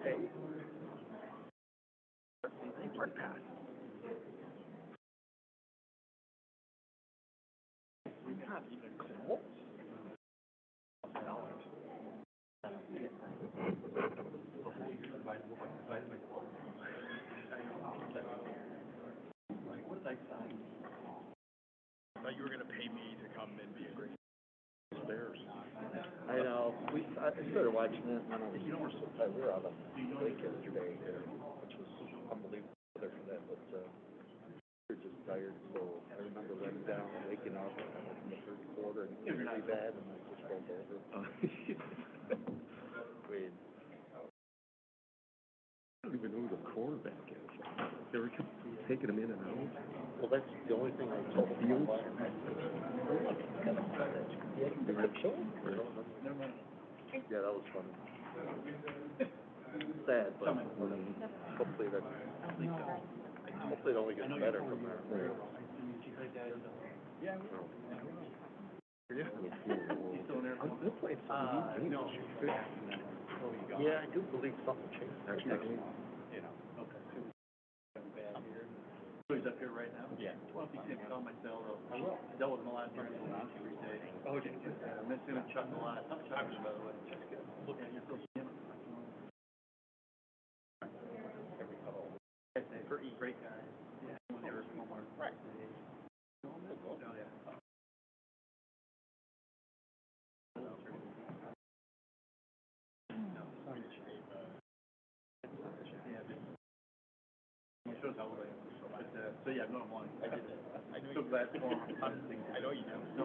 Hey. Hard pass. Not even close. What did I sign? I thought you were going to pay me to come and be a great stairs. I know. I started watching it, and I was, we're so tired. We were out on the lake yesterday, which was unbelievable weather for that, but we were just tired. So I remember running down and waking up in the third quarter, and it was really bad, and I just rolled over. Wait. I don't even know who the quarterback is. They were taking him in and out. Well, that's the only thing I told you. Yeah, that was funny. Sad, but hopefully it only gets better from there. Yeah. Yeah, I do believe something changed. Actually, you know. Okay. So he's up here right now? Yeah. Well, if you can't call my cell, I will. I dealt with him a lot during the last 3 days. Oh, okay. I'm missing him Chuck a lot. I'm Chuck, by the way. Chuck's good. Look at yourself. Every call. Great guy. Yeah. When they were small market. Right. Oh, yeah. Shows how old I am. So yeah, no, I'm on. I did that. I know. So glad for him. I know you do. No,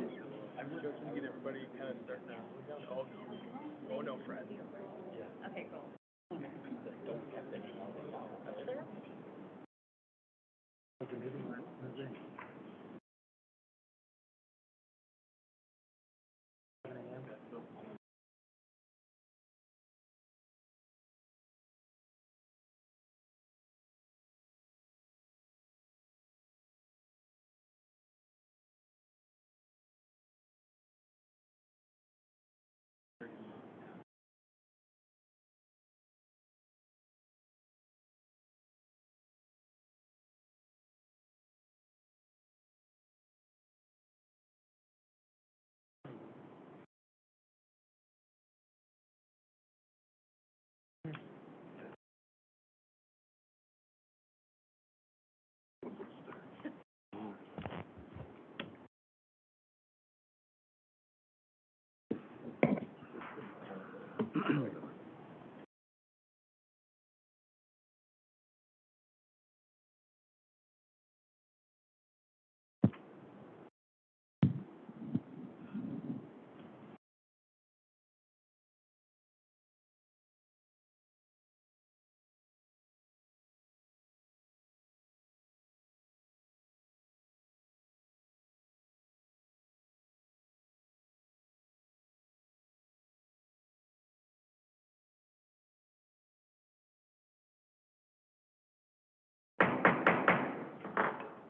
I'm just trying to get everybody kind of starting to. Oh no, Fred. Yeah. Okay, cool. Don't have any. That's fair.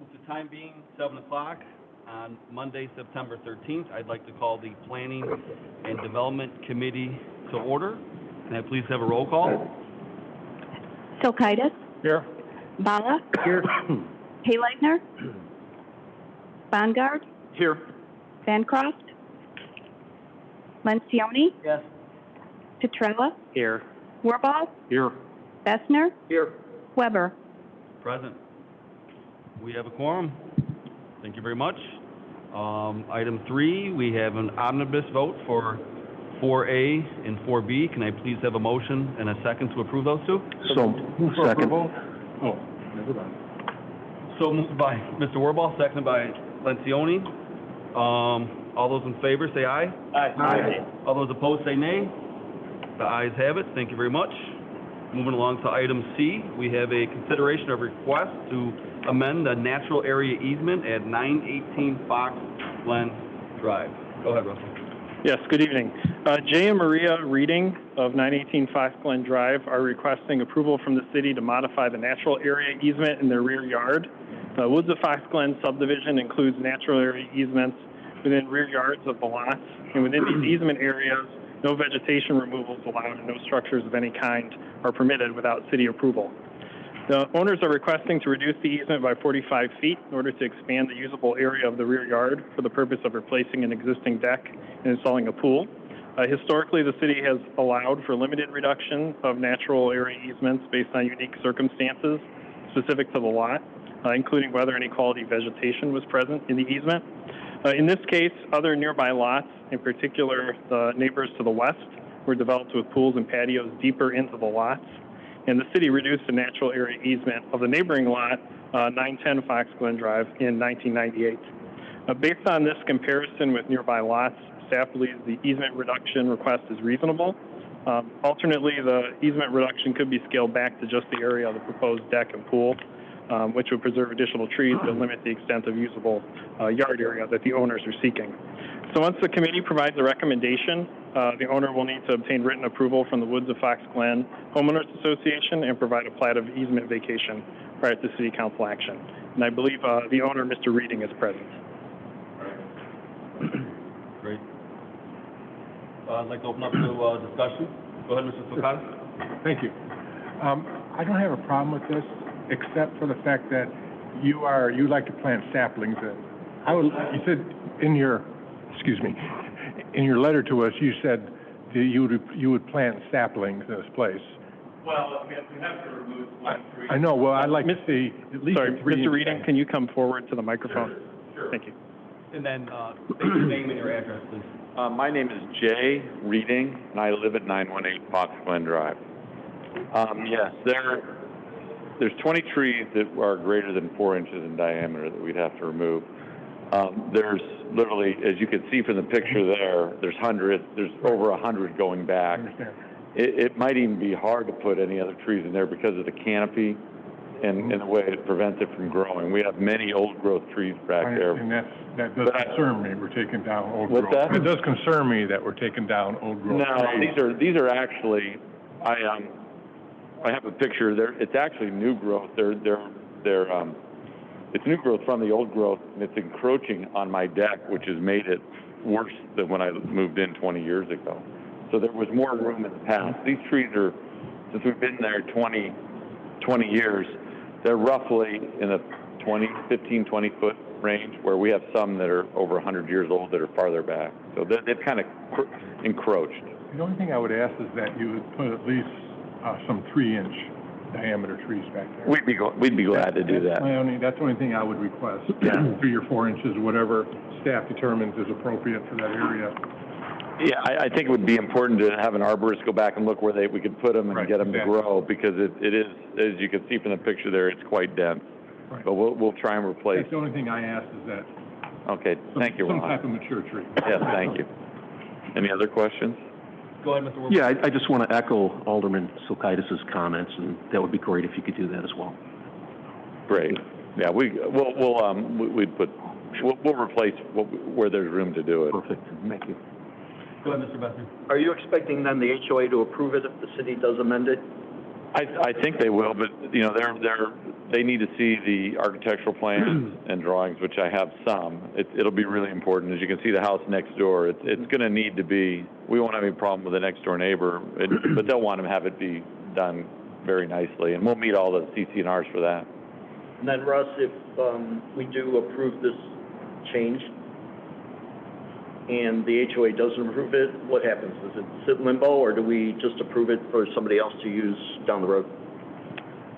With the time being 7 o'clock on Monday, September 13th, I'd like to call the Planning and Development Committee to order. Can I please have a roll call? Sokaitis. Here. Bala. Here. Hayleitner. Bongard. Here. Bancroft. Lencioni. Yes. Petrella. Here. Warbaugh. Here. Bessner. Here. Weber. Present. We have a quorum. Thank you very much. Item 3, we have an omnibus vote for 4A and 4B. Can I please have a motion and a second to approve those two? So, second. Oh, never mind. So moved by Mr. Warbaugh, seconded by Lencioni. All those in favor say aye. Aye. Aye. All those opposed say nay. The ayes have it. Thank you very much. Moving along to item C, we have a consideration of request to amend the natural area easement at 918 Fox Glen Drive. Go ahead, Russell. Yes, good evening. Jay and Maria Reading of 918 Fox Glen Drive are requesting approval from the city to modify the natural area easement in their rear yard. Woods of Fox Glen subdivision includes natural area easements within rear yards of the lots, and within these easement areas, No vegetation removals allowed and no structures of any kind are permitted without city approval. The owners are requesting to reduce the easement by 45 feet in order to expand the usable area of the rear yard for the purpose of replacing an existing deck and installing a pool. Historically, the city has allowed for limited reduction of natural area easements based on unique circumstances specific to the lot, including whether any quality vegetation was present in the easement. In this case, other nearby lots, in particular the neighbors to the west, were developed with pools and patios deeper into the lots, and the city reduced the natural area easement of the neighboring lot, 910 Fox Glen Drive, in 1998. Based on this comparison with nearby lots, staff believes the easement reduction request is reasonable. Alternately, the easement reduction could be scaled back to just the area of the proposed deck and pool, which would preserve additional trees but limit the extent of usable yard area that the owners are seeking. So once the committee provides a recommendation, the owner will need to obtain written approval from the Woods of Fox Glen Homeowners Association and provide a plat of easement vacation prior to city council action. And I believe the owner, Mr. Reading, is present. Great. I'd like to open up to discussion. Go ahead, Mr. Sulkatis. Thank you. I don't have a problem with this, except for the fact that you like to plant saplings. You said in your, in your letter to us, you said that you would plant saplings in this place. Well, we have to remove one tree. I know. Well, I'd like to see at least. Sorry, Mr. Reading, can you come forward to the microphone? Sure. Thank you. And then, state your name and your address, please. My name is Jay Reading, and I live at 918 Fox Glen Drive. Yes, there's 20 trees that are greater than 4 inches in diameter that we'd have to remove. There's literally, as you can see from the picture there, there's over 100 going back. I understand. It might even be hard to put any other trees in there because of the canopy and the way it prevents it from growing. We have many old growth trees back there. And that does concern me. We're taking down old growth. What's that? It does concern me that we're taking down old growth. No, these are actually, I have a picture there. It's actually new growth. It's new growth from the old growth, and it's encroaching on my deck, which has made it worse than when I moved in 20 years ago. So there was more room in the past. These trees are, since we've been there 20 years, they're roughly in a 15, 20 foot range, where we have some that are over 100 years old that are farther back. So they've kind of encroached. The only thing I would ask is that you would put at least some 3-inch diameter trees back there. We'd be glad to do that. That's the only thing I would request. Yeah. 3 or 4 inches, whatever staff determines is appropriate for that area. Yeah, I think it would be important to have an arborist go back and look where we could put them and get them to grow, because it is, as you can see from the picture there, it's quite dense. Right. But we'll try and replace. That's the only thing I ask is that. Okay, thank you, Some Ron. type of mature tree. Yes, thank you. Any other questions? Go ahead, Mr. Wilson. Yeah, I just want to echo Alderman Sulkatis' comments, and that would be great if you could do that as well. Great. Yeah, we'll replace where there's room to do it. Perfect. Thank you. Go ahead, Mr. Bessner. Are you expecting then the HOA to approve it if the city does amend it? I think they will, but you know, they need to see the architectural plans and drawings, which I have some. It'll be really important. As you can see, the house next door, it's going to need to be. We won't have any problem with the next door neighbor, but they'll want to have it be done very nicely, and we'll meet all the CC&Rs for that. And then, Russ, if we do approve this change and the HOA doesn't approve it, what happens? Does it sit in limbo, or do we just approve it for somebody else to use down the road?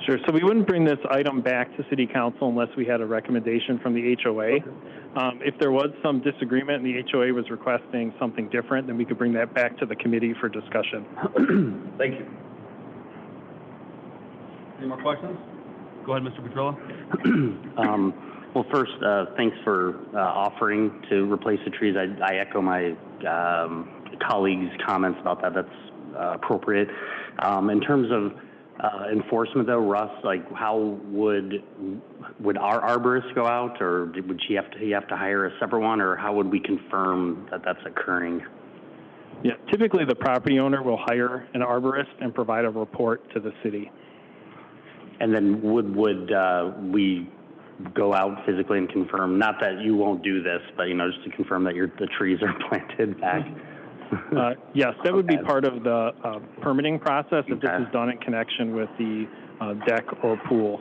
Sure. So we wouldn't bring this item back to City Council unless we had a recommendation from the HOA. If there was some disagreement and the HOA was requesting something different, then we could bring that back to the committee for discussion. Thank you. Any more questions? Go ahead, Mr. Petrilla. Well, first, thanks for offering to replace the trees. I echo my colleagues' comments about that. That's appropriate. In terms of enforcement, though, Russ, like how would our arborist go out, or would he have to hire a separate one, or how would we confirm that that's occurring? Yeah, typically the property owner will hire an arborist and provide a report to the city. And then would we go out physically and confirm, not that you won't do this, but, you know, just to confirm that the trees are planted back? Yes, that would be part of the permitting process if this Okay. is done in connection with the deck or pool.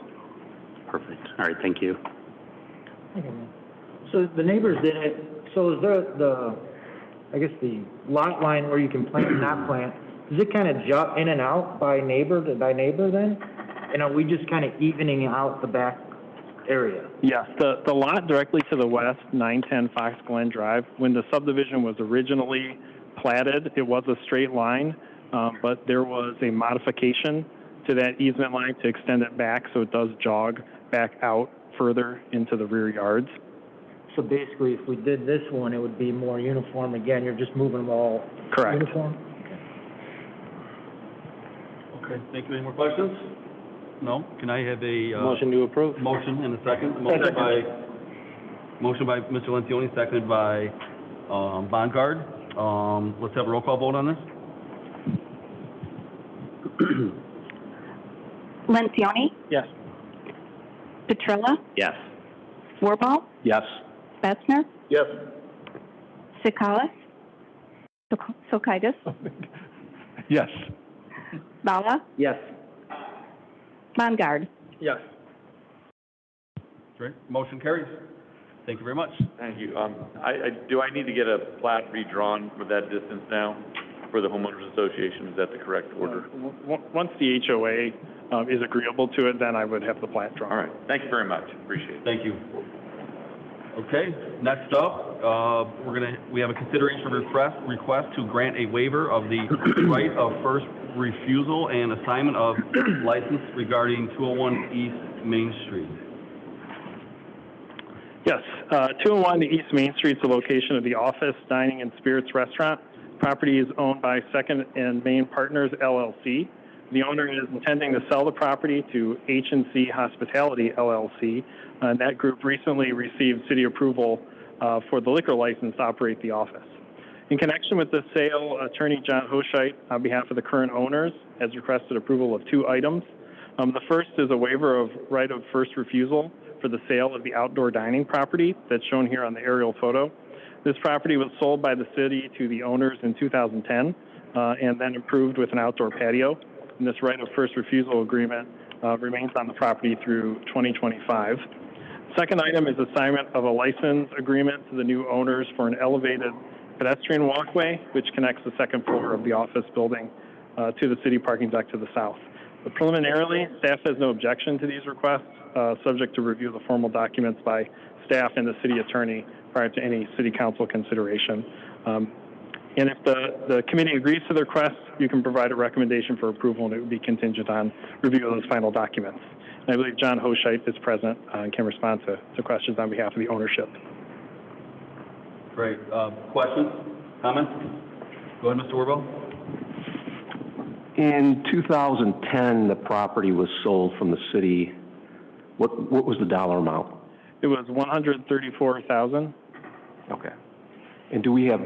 Perfect. All right, thank you. So the neighbors did it, so is there I guess the lot line where you can plant and not plant, does it kind of jut in and out by neighbor then? And are we just kind of evening out the back area? Yes, the lot directly to the west, 910 Fox Glen Drive, when the subdivision was originally platted, it was a straight line, but there was a modification to that easement line to extend it back, so it does jog back out further into the rear yards. So basically, if we did this one, it would be more uniform again, you're just moving them all Correct. uniform? Okay, thank you. Any more questions? No? Can I have a, Motion to approve. motion and a second? Motion by Mr. Lencioni, seconded by, Bongard. Let's have a roll call vote on this. Lencioni, Yes. Petrella, Yes. Wirball, Yes. Bessner, Yes. Sikalis, Sokaitis, Yes. Bala, Yes. Bongard. Yes. Great, motion carries. Thank you very much. Thank you. Do I need to get a plat redrawn with that distance now for the homeowners association? Is that the correct order? Once the HOA is agreeable to it, then I would have the plat drawn. All right. Thank you very much. Appreciate it. Thank you. Okay, next up, we have a consideration of request to grant a waiver of the right of first refusal and assignment of license regarding 201 East Main Street. Yes, 201 East Main Street is the location of the Office Dining and Spirits Restaurant. Property is owned by Second and Main Partners, LLC. The owner is intending to sell the property to H&C Hospitality, LLC, and that group recently received city approval for the liquor license to operate the office. In connection with this sale, Attorney John Hoscheit, on behalf of the current owners, has requested approval of two items. The first is a waiver of right of first refusal for the sale of the outdoor dining property that's shown here on the aerial photo. This property was sold by the city to the owners in 2010 and then improved with an outdoor patio. And this right of first refusal agreement remains on the property through 2025. Second item is assignment of a license agreement to the new owners for an elevated pedestrian walkway, which connects the second floor of the office building to the city parking deck to the south. But preliminarily, staff has no objection to these requests, subject to review of the formal documents by staff and the city attorney prior to any city council consideration. And if the committee agrees to the request, you can provide a recommendation for approval, and it would be contingent on review of those final documents. And I believe John Hoscheit is present and can respond to questions on behalf of the ownership. Great. Questions? Comments? Go ahead, Mr. Wirball. In 2010, the property was sold from the city. What was the dollar amount? It was $134,000. Okay. And do we have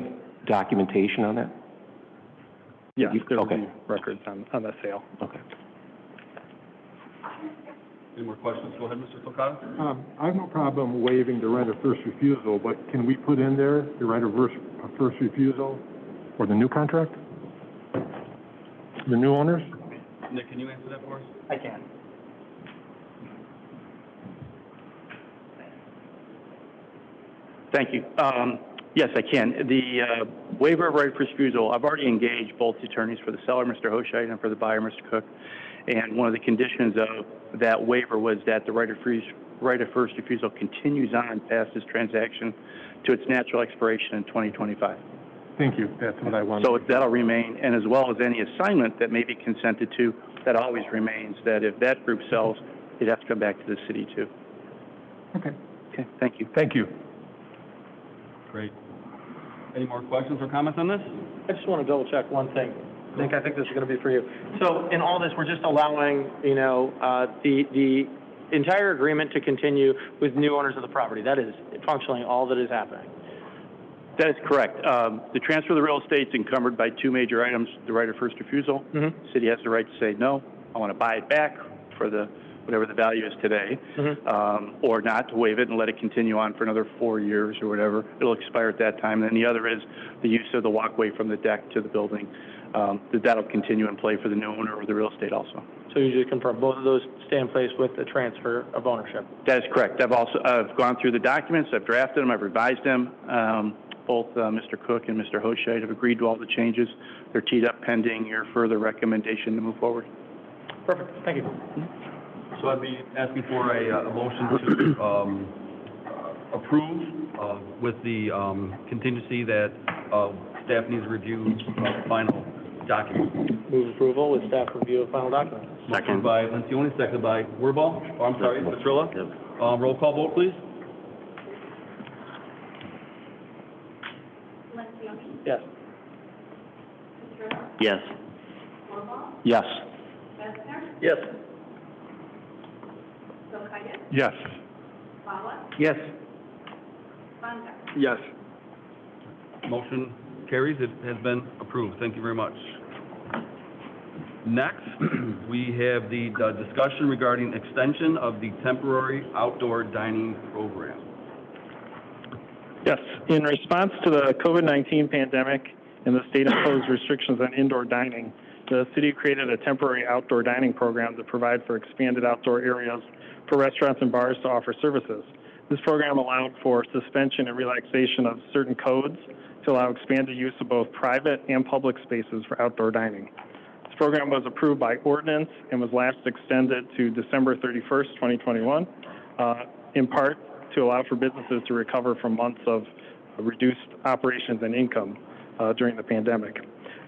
documentation on that? Yes, there will Okay. be records on that sale. Okay. Any more questions? Go ahead, Mr. Sokaitis. I have no problem waiving the right of first refusal, but can we put in there the right of first refusal for the new contract? The new owners? Nick, can you answer that for us? I can. Thank you. Yes, I can. The waiver of right of first refusal, I've already engaged both attorneys for the seller, Mr. Hoscheit, and for the buyer, Mr. Cook. And one of the conditions of that waiver was that the right of first refusal continues on past this transaction to its natural expiration in 2025. Thank you. That's what I wanted. So that'll remain, and as well as any assignment that may be consented to, that always remains, that if that group sells, it'd have to come back to the city too. Okay. Okay, thank you. Thank you. Great. Any more questions or comments on this? I just want to double check one thing. Nick, I think this is going to be for you. So in all this, we're just allowing, the entire agreement to continue with new owners of the property. That is functionally all that is happening. That is correct. The transfer of the real estate is encumbered by two major items, the right of first refusal. Mm-hmm. City has the right to say, no, I want to buy it back for the whatever the value is today, or not to waive it and let it continue on for another 4 years or whatever. It'll expire at that time. And then the other is the use of the walkway from the deck to the building. That'll continue in play for the new owner or the real estate also. So you just confirm both of those stay in place with the transfer of ownership? That is correct. I've gone through the documents, I've drafted them, I've revised them. Both Mr. Cook and Mr. Hochschild have agreed to all the changes. They're teed up pending your further recommendation to move forward. Perfect, thank you. So I'd be asking for a motion to approve with the contingency that staff needs to review final documents. Move approval with staff review of final documents. Second by Lencioni, seconded by Wirball. Oh, I'm sorry, Petrilla. Roll call vote, please. Yes. Yes. Yes. Yes. Yes. Yes. Yes. Motion carries. It has been approved. Thank you very much. Next, we have the discussion regarding extension of the temporary outdoor dining program. Yes, in response to the COVID-19 pandemic and the state-imposed restrictions on indoor dining, the city created a temporary outdoor dining program to provide for expanded outdoor areas for restaurants and bars to offer services. This program allowed for suspension and relaxation of certain codes to allow expanded use of both private and public spaces for outdoor dining. This program was approved by ordinance and was last extended to December 31st, 2021, in part to allow for businesses to recover from months of reduced operations and income during the pandemic.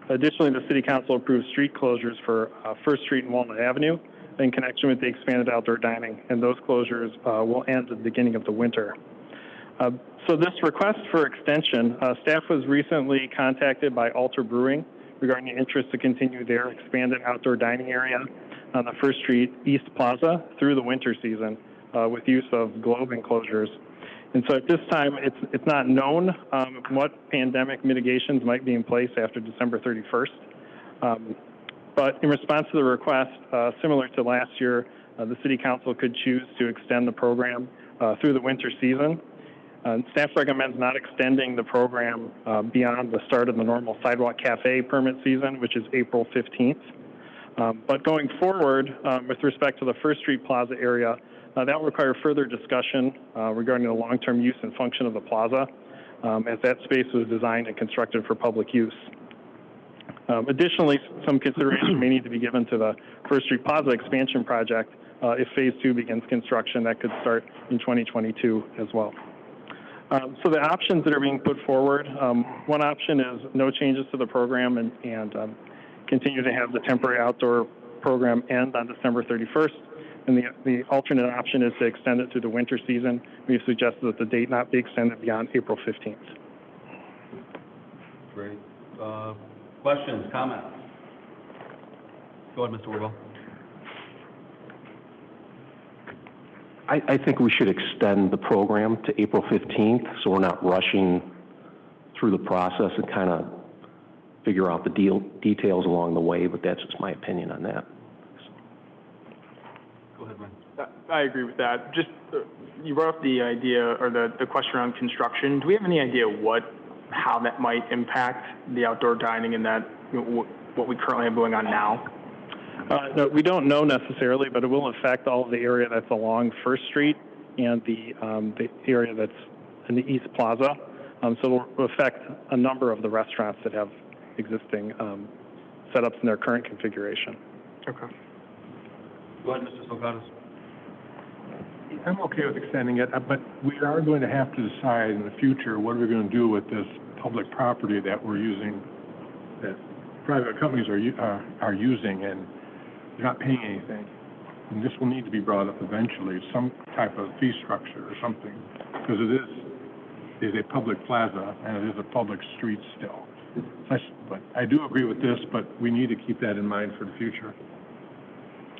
Additionally, the City Council approved street closures for First Street and Walnut Avenue in connection with the expanded outdoor dining, and those closures will end at the beginning of the winter. So this request for extension, staff was recently contacted by Alter Brewing regarding the interest to continue their expanded outdoor dining area on the First Street East Plaza through the winter season with use of globe enclosures. And so at this time, it's not known what pandemic mitigations might be in place after December 31st. But in response to the request, similar to last year, the City Council could choose to extend the program through the winter season. Staff recommends not extending the program beyond the start of the normal sidewalk cafe permit season, which is April 15th. But going forward, with respect to the First Street Plaza area, that will require further discussion regarding the long-term use and function of the plaza, as that space was designed and constructed for public use. Additionally, some consideration may need to be given to the First Street Plaza expansion project if Phase 2 begins construction. That could start in 2022 as well. So the options that are being put forward, one option is no changes to the program and continue to have the temporary outdoor program end on December 31st. And the alternate option is to extend it through the winter season. We've suggested that the date not be extended beyond April 15th. Great. Questions, comments? Go ahead, Mr. Wirball. I think we should extend the program to April 15th, so we're not rushing through the process and kind of figure out the details along the way, but that's just my opinion on that. Go ahead, Ryan. I agree with that. Just, you brought up the idea or the question around construction. Do we have any idea how that might impact the outdoor dining and that, what we currently have going on now? No, we don't know necessarily, but it will affect all of the area that's along First Street and the area that's in the East Plaza. So it will affect a number of the restaurants that have existing setups in their current configuration. Okay. Go ahead, Mr. Sokatis. I'm okay with extending it, but we are going to have to decide in the future what are we going to do with this public property that we're using, that private companies are using, and they're not paying anything. And this will need to be brought up eventually, some type of fee structure or something, because it is a public plaza and it is a public street still. But I do agree with this, but we need to keep that in mind for the future.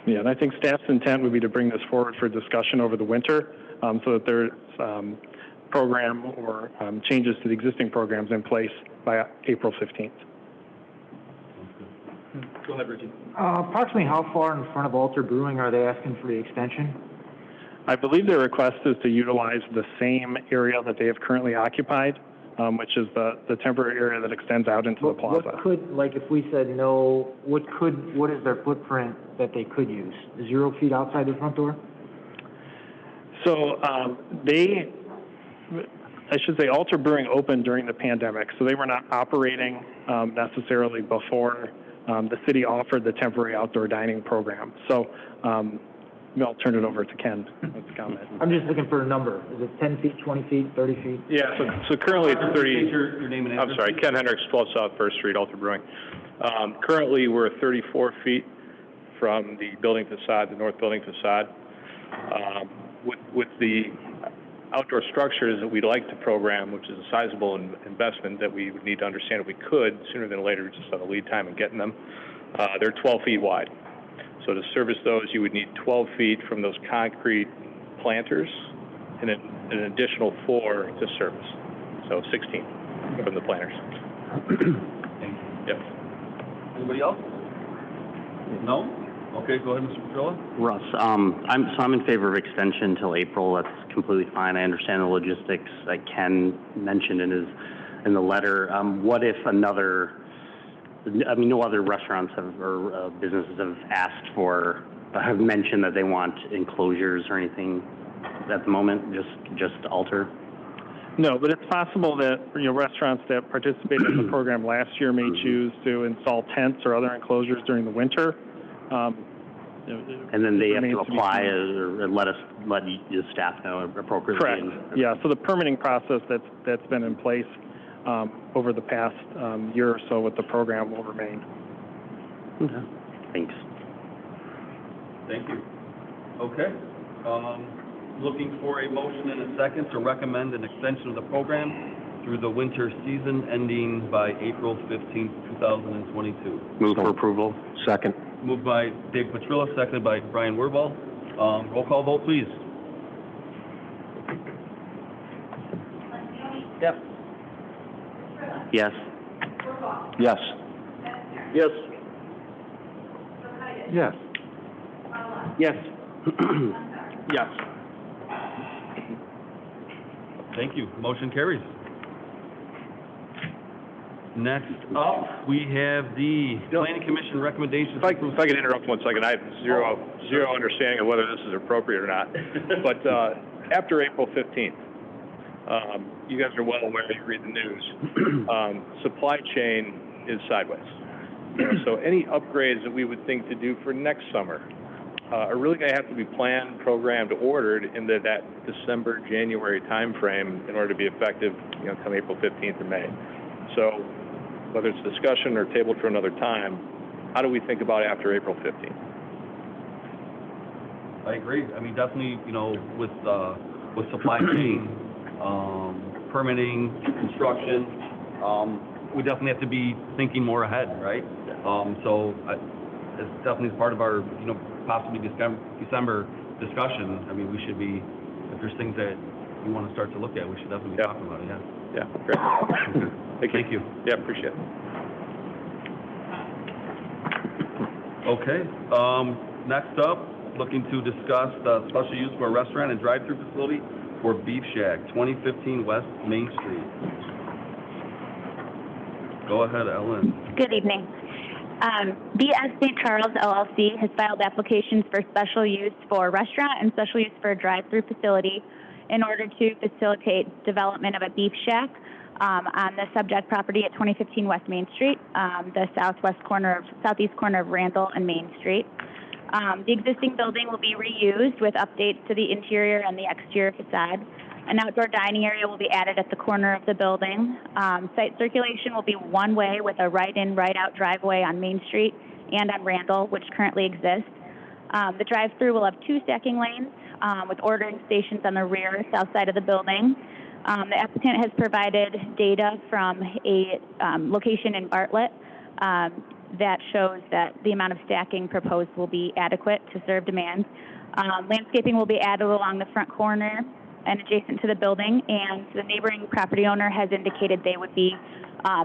Yeah, and I think staff's intent would be to bring this forward for discussion over the winter, so that there's program or changes to the existing programs in place by April 15th. Go ahead, Richie. Approximately how far in front of Alter Brewing are they asking for the extension? I believe their request is to utilize the same area that they have currently occupied, which is the temporary area that extends out into the plaza. What could, like, if we said no, what is their footprint that they could use? 0 feet outside the front door? So I should say Alter Brewing opened during the pandemic, so they were not operating necessarily before the city offered the temporary outdoor dining program. So I'll turn it over to Ken with the comment. I'm just looking for a number. Is it 10 feet, 20 feet, 30 feet? Yeah, so currently it's 30. Your name and address. I'm sorry, Ken Hendricks, 12 South First Street, Alter Brewing. Currently, we're 34 feet from the building facade, the north building facade. With the outdoor structures that we'd like to program, which is a sizable investment that we would need to understand if we could, sooner than later, just on the lead time in getting them, they're 12 feet wide. So to service those, you would need 12 feet from those concrete planters and an additional 4 to service. So 16 from the planters. Yep. Anybody else? No? Okay, go ahead, Mr. Petrillo. Russ, I'm in favor of extension till April. That's completely fine. I understand the logistics that Ken mentioned in the letter. What if no other restaurants or businesses have mentioned that they want enclosures or anything at the moment, just Alter? No, but it's possible that restaurants that participated in the program last year may choose to install tents or other enclosures during the winter. And then they have to apply or let the staff know appropriately. Correct. Yeah. So the permitting process that's been in place over the past year or so with the program will remain. Okay. Thanks. Thank you. Okay. Looking for a motion and a second to recommend an extension of the program through the winter season ending by April 15th, 2022. Move for approval. Second. Moved by Dave Petrillo, seconded by Brian Wirball. Roll call vote, please. Yes. Yes. Yes. Yes. Yes. Yes. Yes. Thank you. Motion carries. Next up, we have the Planning Commission recommendations. If I could interrupt 1 second, I have zero understanding of whether this is appropriate or not. But after April 15th, you guys are well aware, you read the news, supply chain is sideways. So any upgrades that we would think to do for next summer are really going to have to be planned, programmed, ordered in that December, January timeframe in order to be effective, come April 15th or May. So whether it's discussion or tabled for another time, how do we think about after April 15th? I agree. I mean, definitely, with supply chain, permitting, construction, we definitely have to be thinking more ahead, right? So it's definitely part of our, possibly December discussion. I mean, we should be, if there's things that we want to start to look at, we should definitely be talking about it, yeah. Yeah, great. Thank you. Yeah, appreciate it. Okay, next up, looking to discuss the special use for a restaurant and drive-through facility for Beef Shack, 2015 West Main Street. Go ahead, Ellen. Good evening. BS St.Charles LLC has filed applications for special use for a restaurant and special use for a drive-through facility in order to facilitate development of a beef shack on the subject property at 2015 West Main Street, the southeast corner of Randall and Main Street. The existing building will be reused with updates to the interior and the exterior facade. An outdoor dining area will be added at the corner of the building. Site circulation will be one way with a right-in, right-out driveway on Main Street and on Randall, which currently exists. The drive-through will have 2 stacking lanes with ordering stations on the rear south side of the building. The applicant has provided data from a location in Bartlett that shows that the amount of stacking proposed will be adequate to serve demand. Landscaping will be added along the front corner and adjacent to the building, and the neighboring property owner has indicated they would be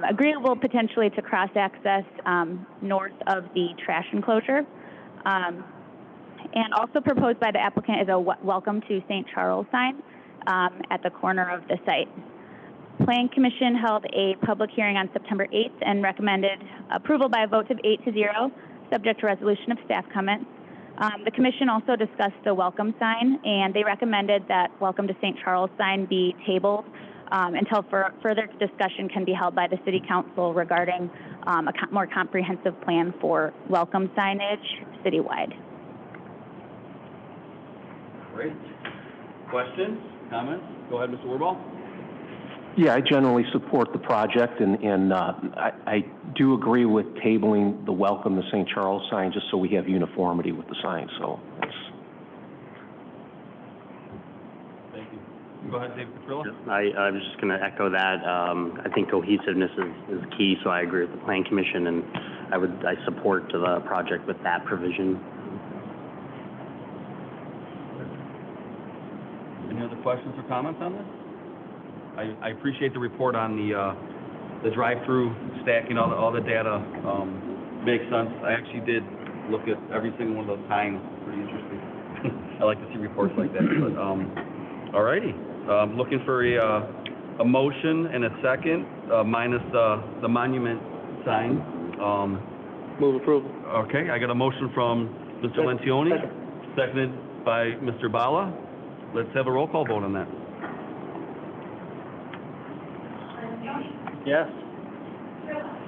agreeable potentially to cross-access north of the trash enclosure. And also proposed by the applicant is a welcome to St. Charles sign at the corner of the site. Plan Commission held a public hearing on September 8th and recommended approval by a vote of 8-0, subject to resolution of staff comments. The Commission also discussed the welcome sign, and they recommended that welcome to St. Charles sign be tabled until further discussion can be held by the City Council regarding a more comprehensive plan for welcome signage citywide. Great. Questions, comments? Go ahead, Mr. Wirball. Yeah, I generally support the project, and I do agree with tabling the welcome to St. Charles sign just so we have uniformity with the sign, so that's... Thank you. Go ahead, David Petrillo. I was just going to echo that. I think cohesiveness is key, so I agree with the Plan Commission, and I support the project with that provision. Any other questions or comments on this? I appreciate the report on the drive-through stacking, all the data makes sense. I actually did look at every single one of those signs. Pretty interesting. I like to see reports like that. But all righty, looking for a motion and a second, minus the monument sign. Move approval. Okay, I got a motion from Mr. Lencioni, seconded by Mr. Bala. Let's have a roll call vote on that. Yes.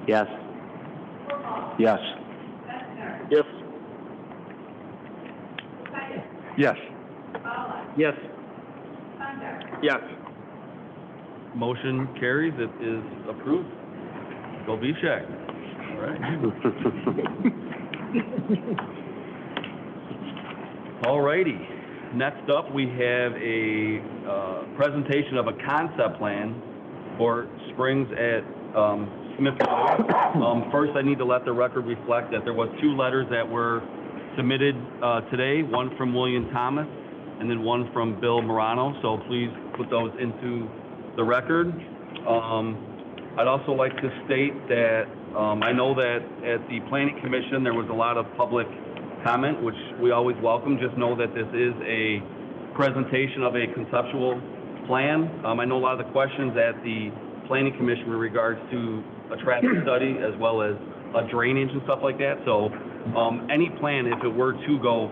Yes. Yes. Yes. Yes. Yes. Yes. Motion carries. It is approved. Go Bishak. All right. All righty. Next up, we have a presentation of a concept plan for springs at Smith Road. First, I need to let the record reflect that there was 2 letters that were submitted today, one from William Thomas and then one from Bill Morano, so please put those into the record. I'd also like to state that I know that at the Planning Commission there was a lot of public comment, which we always welcome. Just know that this is a presentation of a conceptual plan. I know a lot of the questions at the Planning Commission with regards to a traffic study as well as a drainage and stuff like that. So any plan, if it were to go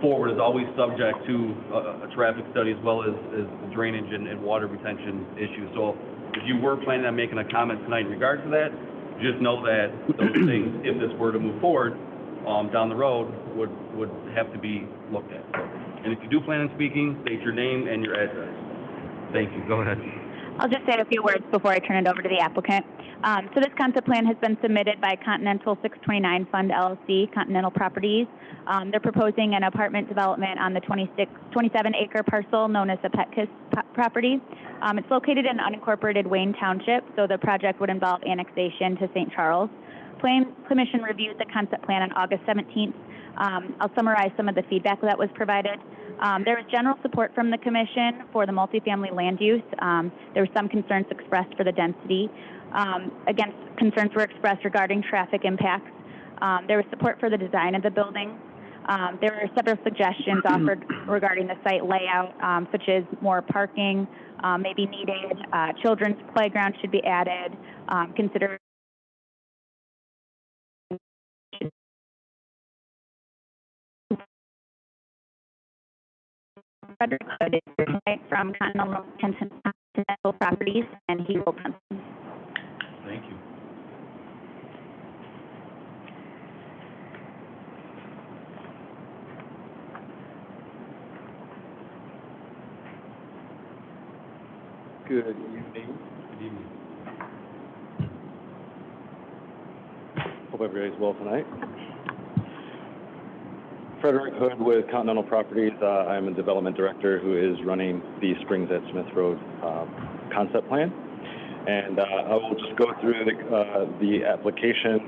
forward, is always subject to a traffic study as well as drainage and water retention issues. So if you were planning on making a comment tonight in regards to that, just know that those things, if this were to move forward down the road, would have to be looked at. And if you do plan on speaking, state your name and your address. Thank you. Go ahead. I'll just say a few words before I turn it over to the applicant. So this concept plan has been submitted by Continental 629 Fund LLC, Continental Properties. They're proposing an apartment development on the 27-acre parcel known as the Petkiss property. It's located in unincorporated Wayne Township, so the project would involve annexation to St. Charles. Plan Commission reviewed the concept plan on August 17th. I'll summarize some of the feedback that was provided. There was general support from the Commission for the multifamily land use. There were some concerns expressed for the density. Again, concerns were expressed regarding traffic impacts. There was support for the design of the building. There were several suggestions offered regarding the site layout, such as more parking may be needed, children's playground should be added, consider Frederick Hood from Continental Properties, and he will come. Thank you. Good evening. Good evening. Hope everybody's well tonight. Frederick Hood with Continental Properties. I'm a development director who is running the Springs at Smith Road concept plan. And I will just go through the application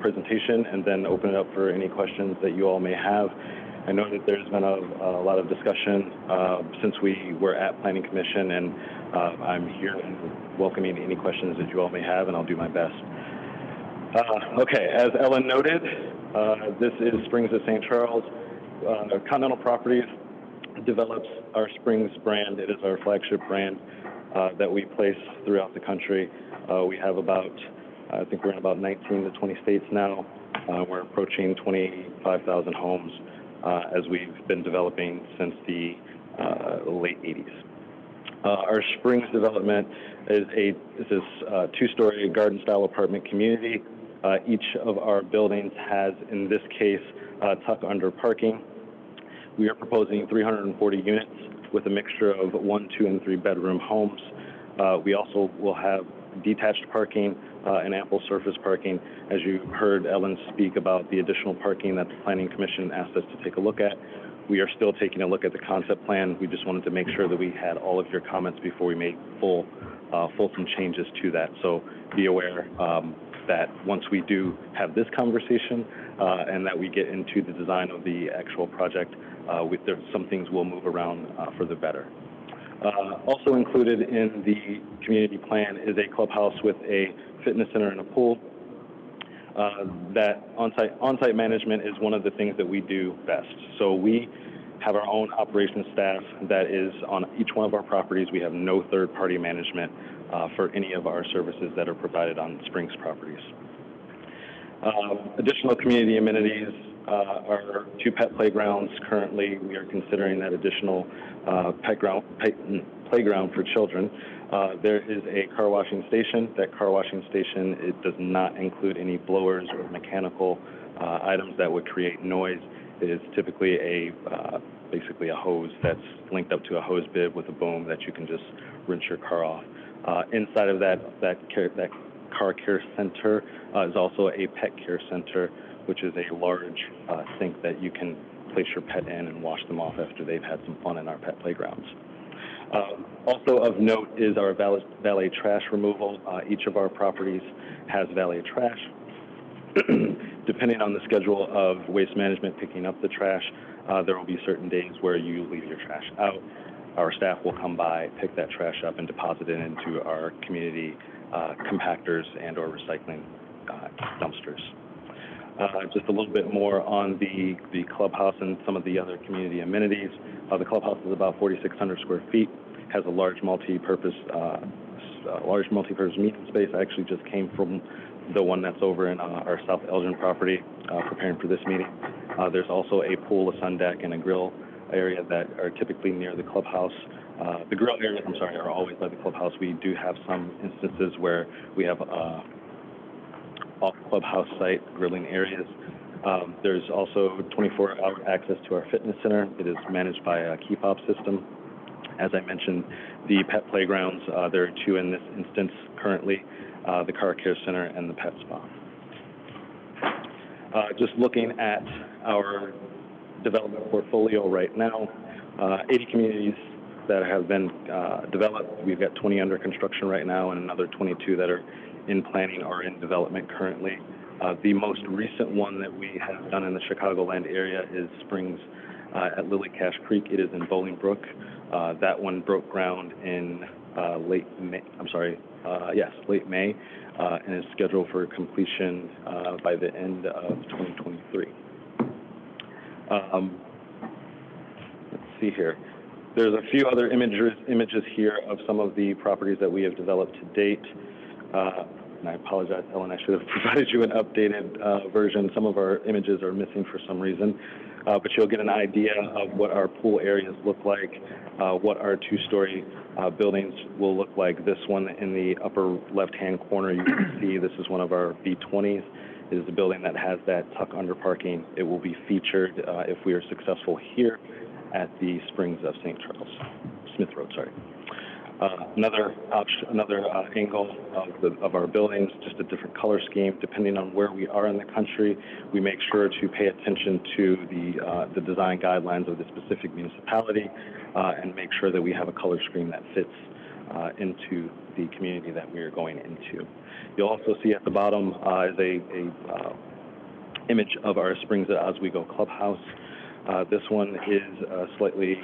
presentation and then open it up for any questions that you all may have. I know that there's been a lot of discussion since we were at Planning Commission, and I'm here and welcoming any questions that you all may have, and I'll do my best. Okay, as Ellen noted, this is Springs of St. Charles. Continental Properties develops our Springs brand. It is our flagship brand that we place throughout the country. We have I think we're in about 19 to 20 states now. We're approaching 25,000 homes as we've been developing since the late 80s. Our Springs development is this two-story garden-style apartment community. Each of our buildings has, in this case, tuck-under parking. We are proposing 340 units with a mixture of 1, 2, and 3 bedroom homes. We also will have detached parking and ample surface parking. As you heard Ellen speak about the additional parking that the Planning Commission asked us to take a look at, we are still taking a look at the concept plan. We just wanted to make sure that we had all of your comments before we made fulsome changes to that. So be aware that once we do have this conversation and that we get into the design of the actual project, some things will move around for the better. Also included in the community plan is a clubhouse with a fitness center and a pool. That on-site management is one of the things that we do best. So we have our own operations staff that is on each one of our properties. We have no third-party management for any of our services that are provided on Springs properties. Additional community amenities are 2 pet playgrounds. Currently, we are considering that additional playground for children. There is a car washing station. That car washing station, it does not include any blowers or mechanical items that would create noise. It is typically basically a hose that's linked up to a hose bib with a boom that you can just rinse your car off. Inside of that car care center is also a pet care center, which is a large sink that you can place your pet in and wash them off after they've had some fun in our pet playgrounds. Also of note is our valet trash removal. Each of our properties has valet trash. Depending on the schedule of Waste Management picking up the trash, there will be certain days where you leave your trash out. Our staff will come by, pick that trash up, and deposit it into our community compactors and or recycling dumpsters. Just a little bit more on the clubhouse and some of the other community amenities. The clubhouse is about 4,600 square feet, has a large multi-purpose meeting space. I actually just came from the one that's over in our South Elgin property, preparing for this meeting. There's also a pool, a sun deck, and a grill area that are typically near the clubhouse. The grill areas, are always by the clubhouse. We do have some instances where we have off-clubhouse site grilling areas. There's also 24-hour access to our fitness center. It is managed by a key fob system. As I mentioned, the pet playgrounds, there are 2 in this instance currently, the car care center and the pet spa. Just looking at our development portfolio right now, 80 communities that have been developed. We've got 20 under construction right now and another 22 that are in planning or in development currently. The most recent one that we have done in the Chicagoland area is Springs at Lily Cache Creek. It is in Bolingbrook. That one broke ground in late May, and is scheduled for completion by the end of 2023. Let's see here. There's a few other images here of some of the properties that we have developed to date. And I apologize, Ellen, I should have provided you an updated version. Some of our images are missing for some reason, but you'll get an idea of what our pool areas look like, what our 2-story buildings will look like. This one in the upper left-hand corner, you can see this is one of our B20s. It is a building that has that tuck-under parking. It will be featured if we are successful here at the Springs of St. Charles, Smith Road, sorry. Another angle of our buildings, just a different color scheme. Depending on where we are in the country, we make sure to pay attention to the design guidelines of the specific municipality and make sure that we have a color scheme that fits into the community that we are going into. You'll also see at the bottom is a image of our Springs at Oswego Clubhouse. This one is a slightly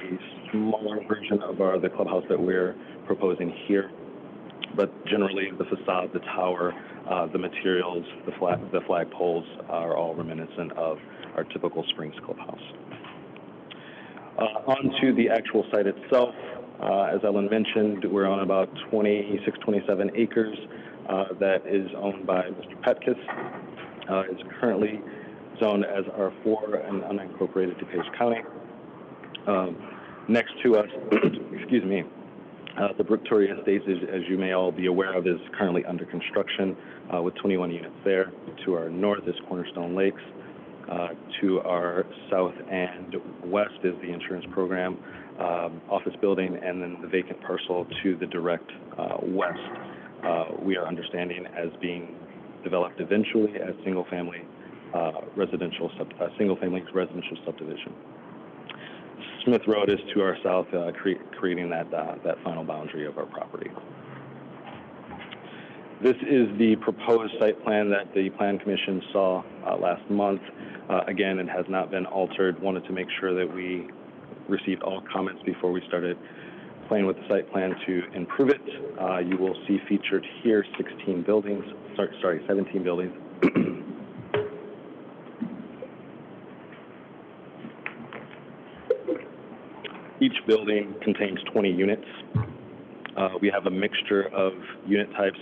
smaller version of the clubhouse that we're proposing here. But generally, the facade, the tower, the materials, the flagpoles are all reminiscent of our typical Springs clubhouse. On to the actual site itself. As Ellen mentioned, we're on about 26, 27 acres that is owned by Mr. Petkus. It's currently zoned as R4 and unincorporated DuPage County. Next to us, excuse me, the Brooktoria Estates, as you may all be aware of, is currently under construction with 21 units there. To our north is Cornerstone Lakes. To our south and west is the insurance program office building, and then the vacant parcel to the direct west we are understanding as being developed eventually as single-family residential subdivision. Smith Road is to our south, creating that final boundary of our property. This is the proposed site plan that the Plan Commission saw last month. Again, it has not been altered. Wanted to make sure that we received all comments before we started playing with the site plan to improve it. You will see featured here 17 buildings. Each building contains 20 units. We have a mixture of unit types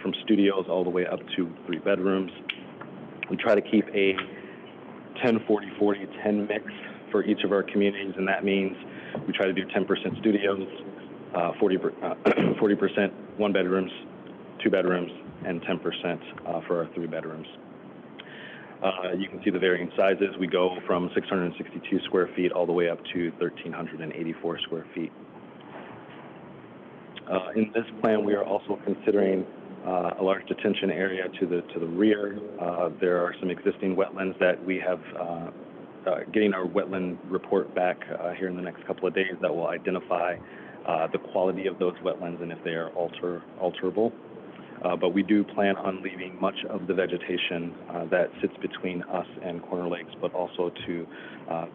from studios all the way up to 3 bedrooms. We try to keep a 10-40-40-10 mix for each of our communities, and that means we try to do 10% studios, 40% 1 bedrooms, 2 bedrooms, and 10% for our 3 bedrooms. You can see the varying sizes. We go from 662 square feet all the way up to 1,384 square feet. In this plan, we are also considering a large detention area to the rear. There are some existing wetlands that we have getting our wetland report back here in the next couple of days that will identify the quality of those wetlands and if they are alterable. But we do plan on leaving much of the vegetation that sits between us and Corner Lakes, but also to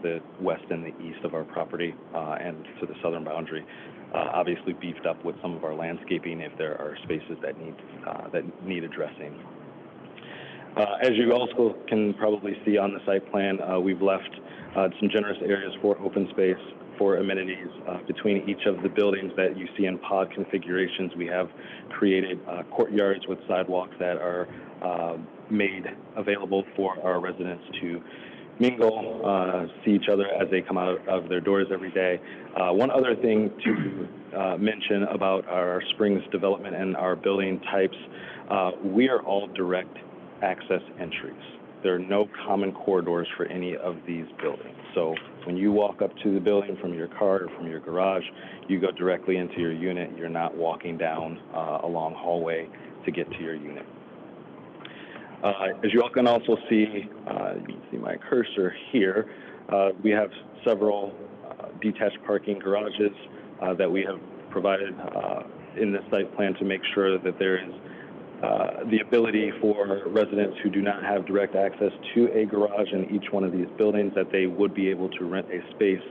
the west and the east of our property and to the southern boundary. Obviously beefed up with some of our landscaping if there are spaces that need addressing. As you also can probably see on the site plan, we've left some generous areas for open space, for amenities between each of the buildings that you see in pod configurations. We have created courtyards with sidewalks that are made available for our residents to mingle, see each other as they come out of their doors every day. One other thing to mention about our Springs development and our building types, we are all direct access entries. There are no common corridors for any of these buildings. So when you walk up to the building from your car or from your garage, you go directly into your unit. You're not walking down a long hallway to get to your unit. As you all can also see, you can see my cursor here, we have several detached parking garages that we have provided in this site plan to make sure that there is the ability for residents who do not have direct access to a garage in each one of these buildings that they would be able to rent a space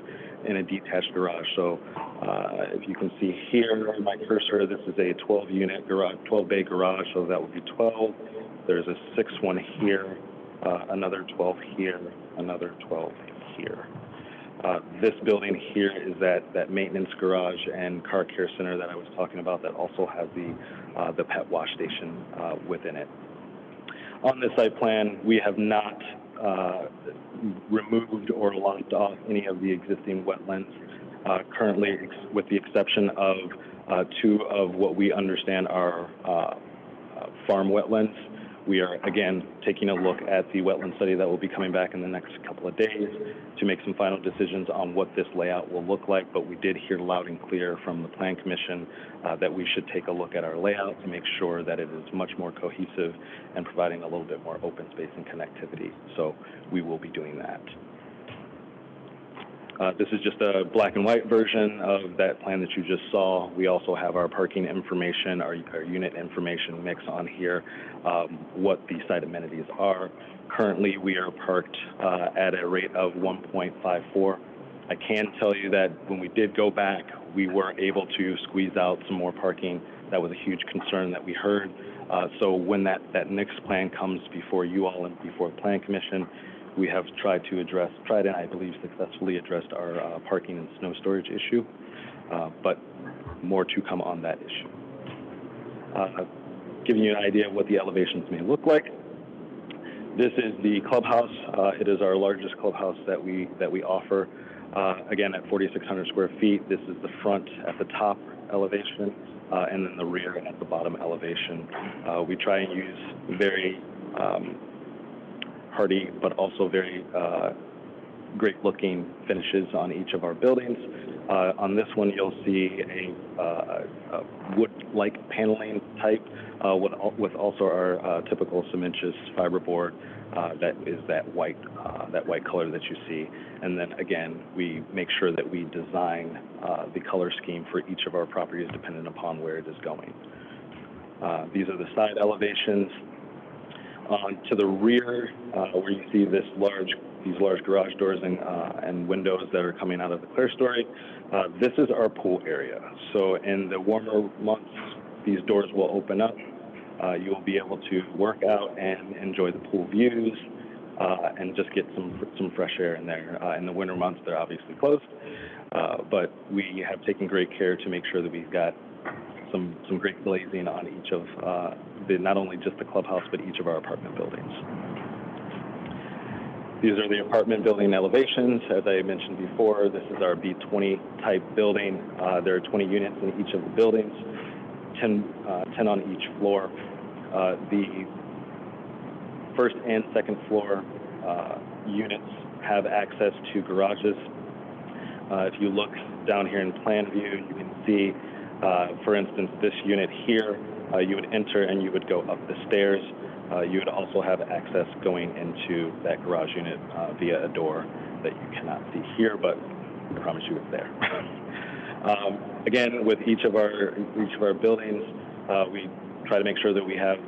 in a detached garage. So if you can see here, my cursor, this is a 12-unit garage, 12-bay garage, so that would be 12. There's a 6th one here, another 12 here, another 12 here. This building here is that maintenance garage and car care center that I was talking about that also has the pet wash station within it. On this site plan, we have not removed or lopped off any of the existing wetlands currently, with the exception of 2 of what we understand are farm wetlands. We are, again, taking a look at the wetland study that will be coming back in the next couple of days to make some final decisions on what this layout will look like, but we did hear loud and clear from the Plan Commission that we should take a look at our layout to make sure that it is much more cohesive and providing a little bit more open space and connectivity. So we will be doing that. This is just a black and white version of that plan that you just saw. We also have our parking information, our unit information mix on here, what the site amenities are. Currently, we are parked at a rate of 1.54. I can tell you that when we did go back, we were able to squeeze out some more parking. That was a huge concern that we heard. So when that next plan comes before you all and before the Plan Commission, we have tried and I believe successfully addressed our parking and snow storage issue, but more to come on that issue. Giving you an idea of what the elevations may look like. This is the clubhouse. It is our largest clubhouse that we offer. Again, at 4,600 square feet. This is the front at the top elevation, and then the rear at the bottom elevation. We try and use very hardy, but also very great-looking finishes on each of our buildings. On this one, you'll see a wood-like paneling type with also our typical cementitious fiberboard that is that white color that you see. And then again, we make sure that we design the color scheme for each of our properties depending upon where it is going. These are the side elevations. To the rear, where you see these large garage doors and windows that are coming out of the clerestory, this is our pool area. So in the warmer months, these doors will open up. You will be able to work out and enjoy the pool views and just get some fresh air in there. In the winter months, they're obviously closed, but we have taken great care to make sure that we've got some great glazing on each of not only just the clubhouse, but each of our apartment buildings. These are the apartment building elevations. As I mentioned before, this is our B20 type building. There are 20 units in each of the buildings, 10 on each floor. The first and second floor units have access to garages. If you look down here in plan view, you can see, for instance, this unit here, you would enter and you would go up the stairs. You would also have access going into that garage unit via a door that you cannot see here, but I promise you it's there. Again, with each of our buildings, we try to make sure that we have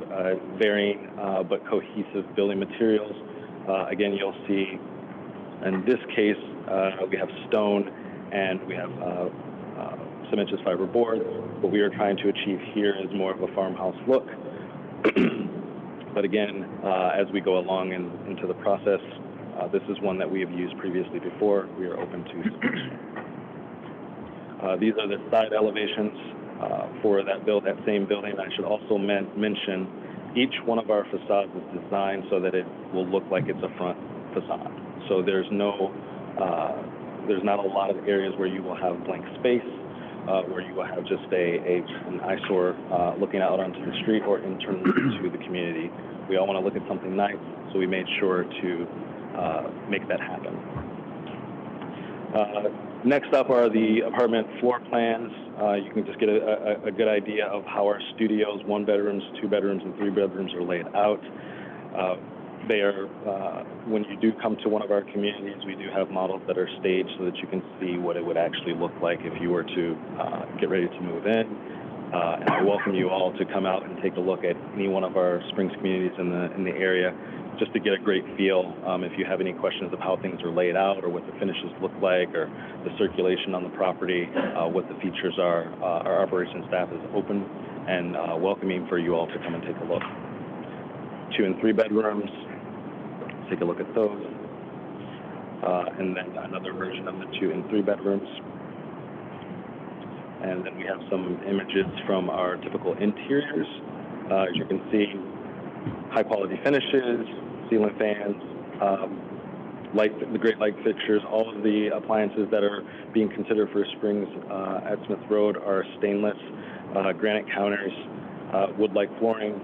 varying but cohesive building materials. Again, you'll see in this case we have stone and we have cementitious fiberboard. What we are trying to achieve here is more of a farmhouse look. But again, as we go along into the process, this is one that we have used previously before. We are open to submission. These are the side elevations for that same building. I should also mention each one of our facades is designed so that it will look like it's a front facade. So there's not a lot of areas where you will have blank space, where you will have just an eyesore looking out onto the street or internally to the community. We all want to look at something nice, so we made sure to make that happen. Next up are the apartment floor plans. You can just get a good idea of how our studios, 1 bedrooms, 2 bedrooms, and 3 bedrooms are laid out. They are, when you do come to one of our communities, we do have models that are staged so that you can see what it would actually look like if you were to get ready to move in. And I welcome you all to come out and take a look at any one of our Springs communities in the area, just to get a great feel. If you have any questions of how things are laid out or what the finishes look like or the circulation on the property, what the features are, our operations staff is open and welcoming for you all to come and take a look. 2 and 3 bedrooms. Take a look at those. And then another version of the 2 and 3 bedrooms. And then we have some images from our typical interiors. As you can see, high quality finishes, ceiling fans, the great light fixtures. All of the appliances that are being considered for Springs at Smith Road are stainless, granite counters, wood-like flooring,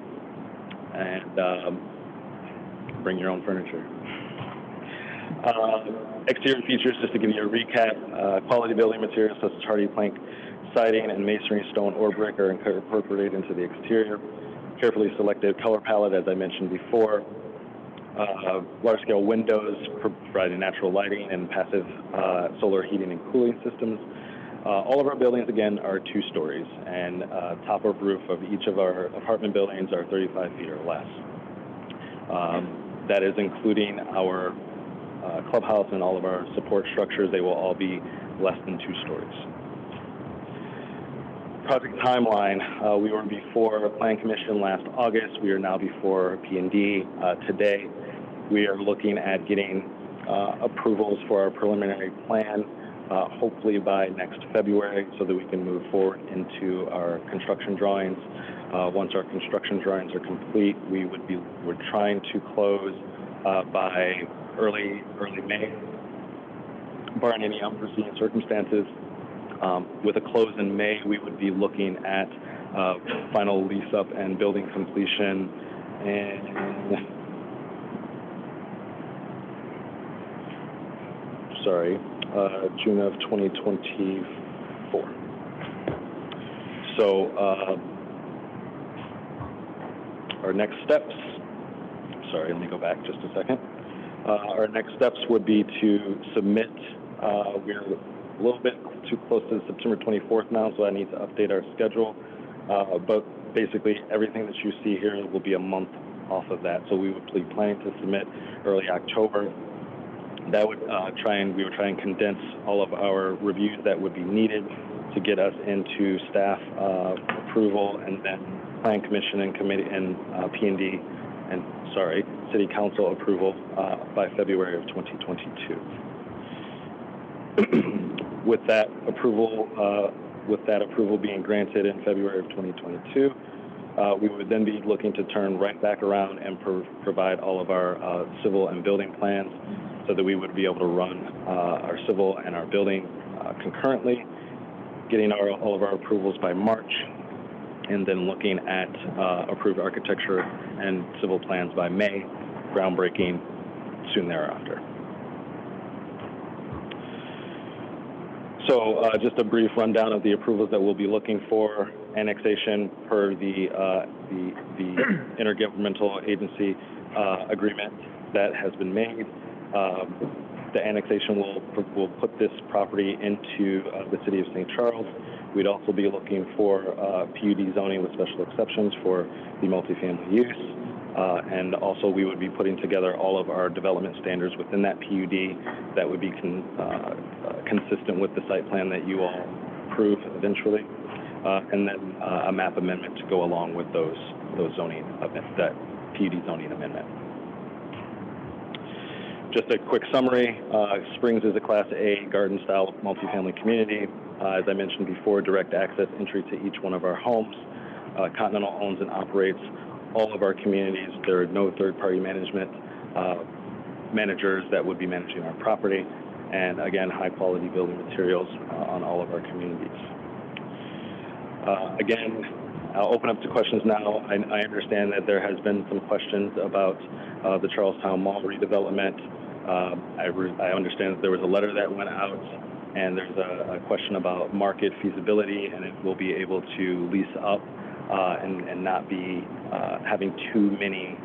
and bring your own furniture. Exterior features, just to give you a recap, quality building materials such as hardy plank siding and masonry, stone, or brick are incorporated into the exterior. Carefully selected color palette, as I mentioned before. large-scale windows providing natural lighting and passive solar heating and cooling systems. All of our buildings, again, are 2 stories, and top of roof of each of our apartment buildings are 35 feet or less. That is including our clubhouse and all of our support structures. They will all be less than 2 stories. Project timeline, we were before Plan Commission last August. We are now before P&D today. We are looking at getting approvals for our preliminary plan, hopefully by next February, so that we can move forward into our construction drawings. Once our construction drawings are complete, we're trying to close by early May, barring any unforeseen circumstances. With a close in May, we would be looking at final lease up and building completion in June of 2024. So our next steps, let me go back just a second. Our next steps would be to submit, we're a little bit too close to September 24th now, so I need to update our schedule. But basically, everything that you see here will be a month off of that. So we would be planning to submit early October. That would we would try and condense all of our reviews that would be needed to get us into staff approval, and then Plan Commission and committee and P&D and City Council approval by February of 2022. With that approval being granted in February of 2022, we would then be looking to turn right back around and provide all of our civil and building plans, so that we would be able to run our civil and our building concurrently, getting all of our approvals by March, and then looking at approved architecture and civil plans by May, groundbreaking soon thereafter. So just a brief rundown of the approvals that we'll be looking for. Annexation per the intergovernmental agency agreement that has been made. The annexation will put this property into the city of St. Charles. We'd also be looking for PUD zoning with special exceptions for the multifamily use. And also we would be putting together all of our development standards within that PUD that would be consistent with the site plan that you all approve eventually. And then a map amendment to go along with those zoning amendments, that PUD zoning amendment. Just a quick summary, Springs is a Class A garden-style multifamily community. As I mentioned before, direct access entry to each one of our homes. Continental owns and operates all of our communities. There are no third-party managers that would be managing our property. And again, high-quality building materials on all of our communities. Again, I'll open up to questions now. I understand that there has been some questions about the Charlestown Mall redevelopment. I understand that there was a letter that went out, and there's a question about market feasibility, and it will be able to lease up and not be having too many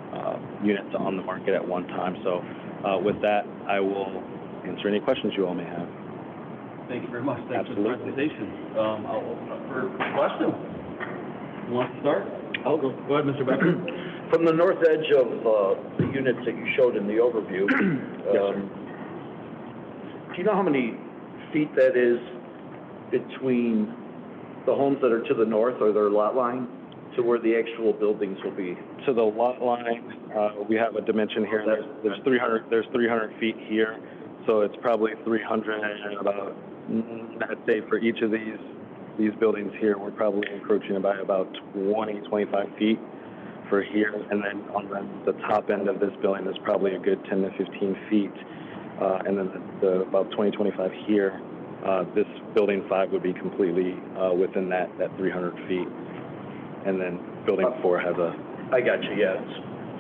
units on the market at one time. So with that, I will answer any questions you all may have. Thank you very much. Thanks Absolutely. for the presentation. I'll open up for questions. Who wants to start? I'll go. Go ahead, Mr. Becker. From the north edge of the units that you showed in the overview, do you know how many feet that is between the homes that are to the north or their lot line to where the actual buildings will be? To the lot line, we have a dimension here. There's 300 feet here, so it's probably 300 and about, I'd say for each of these buildings here, we're probably encroaching by about 25 feet for here, and then on the top end of this building is probably a good 10 to 15 feet, and then about 25 here. This building 5 would be completely within that 300 feet, and then building 4 has a... I got you, yeah.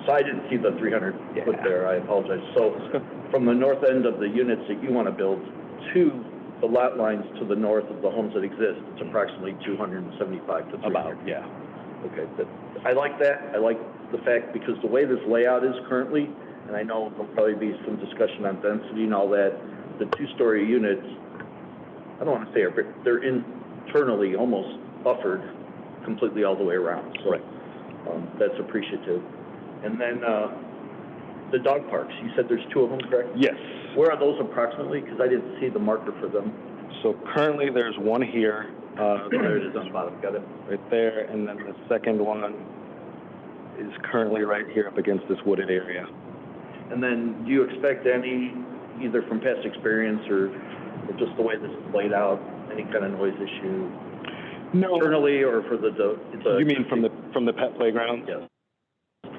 So I didn't see the 300 foot there, I apologize. So from the north end of the units that you want to build to the lot lines to the north of the homes that exist, it's approximately 275 to 300. About, yeah. Okay, I like that. I like the fact, because the way this layout is currently, and I know there'll probably be some discussion on density and all that, the two-story units, I don't want to say they're internally almost buffered completely all the way around, so that's appreciative. And then the dog parks, you said there's 2 of them, correct? Yes. Where are those approximately? Because I didn't see the marker for them. So currently there's one here. There it is on the bottom, got it. Right there, and then the second one is currently right here up against this wooded area. And then do you expect any, either from past experience or just the way this is laid out, any kind of noise issue? No. Internally or for the You mean from the pet playground? Yes.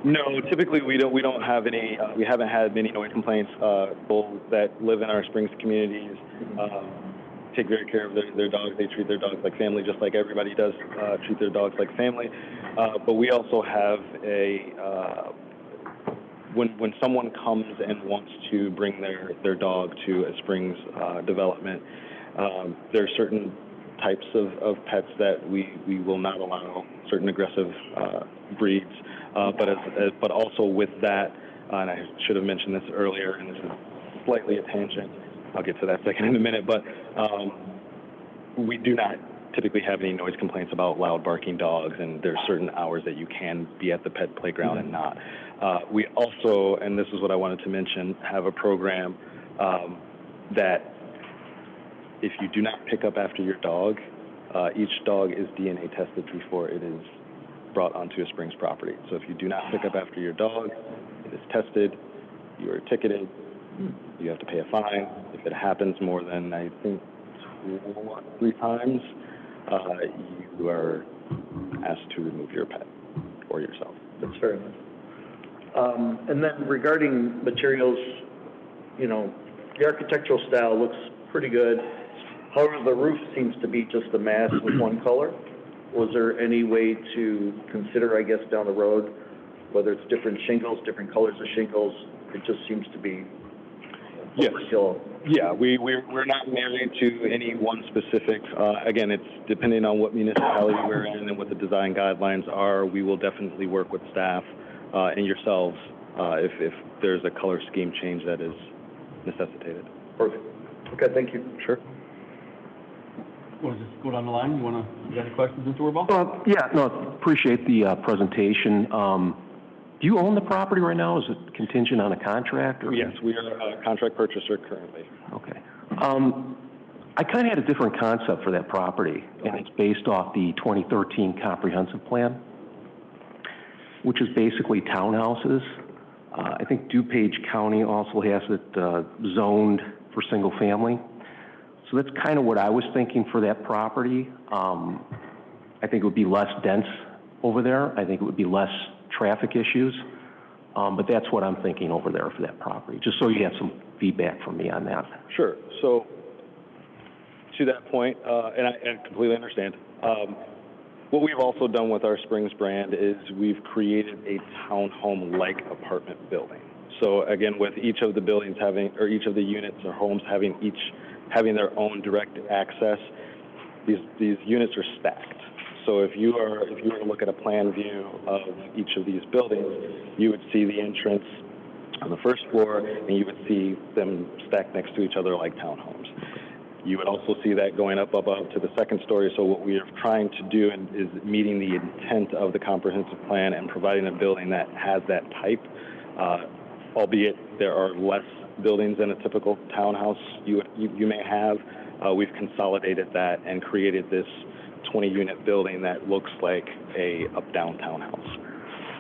No, typically we don't have any. We haven't had many noise complaints. People that live in our Springs communities take very care of their dogs. They treat their dogs like family, just like everybody does treat their dogs like family. But we also have when someone comes and wants to bring their dog to a Springs development, there are certain types of pets that we will not allow, certain aggressive breeds. But also with that, and I should have mentioned this earlier, and this is slightly a tangent. I'll get to that second in a minute, but we do not typically have any noise complaints about loud barking dogs, and there's certain hours that you can be at the pet playground and not. We also, and this is what I wanted to mention, have a program that if you do not pick up after your dog, each dog is DNA tested before it is brought onto a Springs property. So if you do not pick up after your dog, it is tested, you are ticketed, you have to pay a fine. If it happens more than, I think, 3 times, you are asked to remove your pet or yourself. That's fair enough. And then regarding materials, you know, the architectural style looks pretty good. However, the roof seems to be just a mass with one color. Was there any way to consider, I guess, down the road, whether it's different shingles, different colors of shingles? It just seems to be overkill. Yeah, we're not married to any one specific. Again, it's depending on what municipality we're in and what the design guidelines are. We will definitely work with staff and yourselves if there's a color scheme change that is necessitated. Perfect. Okay, thank you. Sure. Want to just go down the line? You got any questions, Mr. Wirball? Yeah, no, appreciate the presentation. Do you own the property right now? Is it contingent on a contract? Or? Yes, we are a contract purchaser currently. Okay. I kind of had a different concept for that property, and it's based off the 2013 comprehensive plan, which is basically townhouses. I think DuPage County also has it zoned for single family. So that's kind of what I was thinking for that property. I think it would be less dense over there. I think it would be less traffic issues. But that's what I'm thinking over there for that property, just so you have some feedback from me on that. Sure. So to that point, and I completely understand, what we've also done with our Springs brand is we've created a townhome-like apartment building. So again, with each of the buildings having, or each of the units or homes having their own direct access, these units are stacked. So if you were to look at a plan view of each of these buildings, you would see the entrance on the first floor, and you would see them stacked next to each other like townhomes. You would also see that going up above to the second story. So what we are trying to do is meeting the intent of the comprehensive plan and providing a building that has that type, albeit there are less buildings than a typical townhouse you may have. We've consolidated that and created this 20-unit building that looks like a up-down townhouse.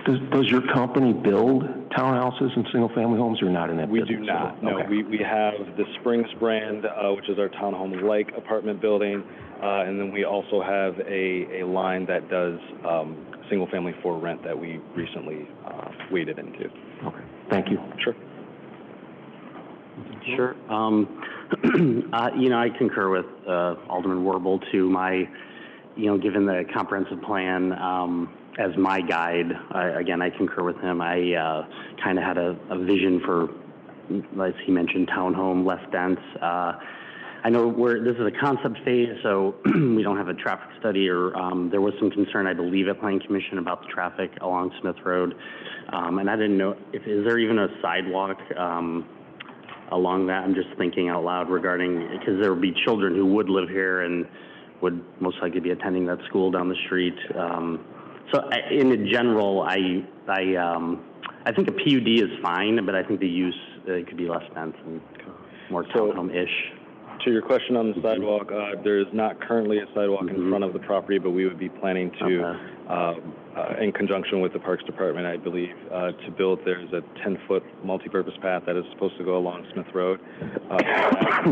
Does your company build townhouses and single-family homes, or not in that business? We do not. No, okay. we have the Springs brand, which is our townhome-like apartment building, and then we also have a line that does single-family for rent that we recently waded into. Okay, thank you. Sure. Sure. I concur with Alderman Warble too. Given the comprehensive plan as my guide, I concur with him. I kind of had a vision for, as he mentioned, townhome, less dense. I know this is a concept phase, so we don't have a traffic study, or there was some concern, I believe, at Planning Commission about the traffic along Smith Road. And I didn't know, is there even a sidewalk along that? I'm just thinking out loud regarding, because there would be children who would live here and would most likely be attending that school down the street. In general, I think a PUD is fine, but I think the use could be less dense and more townhome-ish. To your question on the sidewalk, there is not currently a sidewalk in front of the property, but we would be planning to, in conjunction with the Parks Department, I believe, to build, there's a 10-foot multi-purpose path that is supposed to go along Smith Road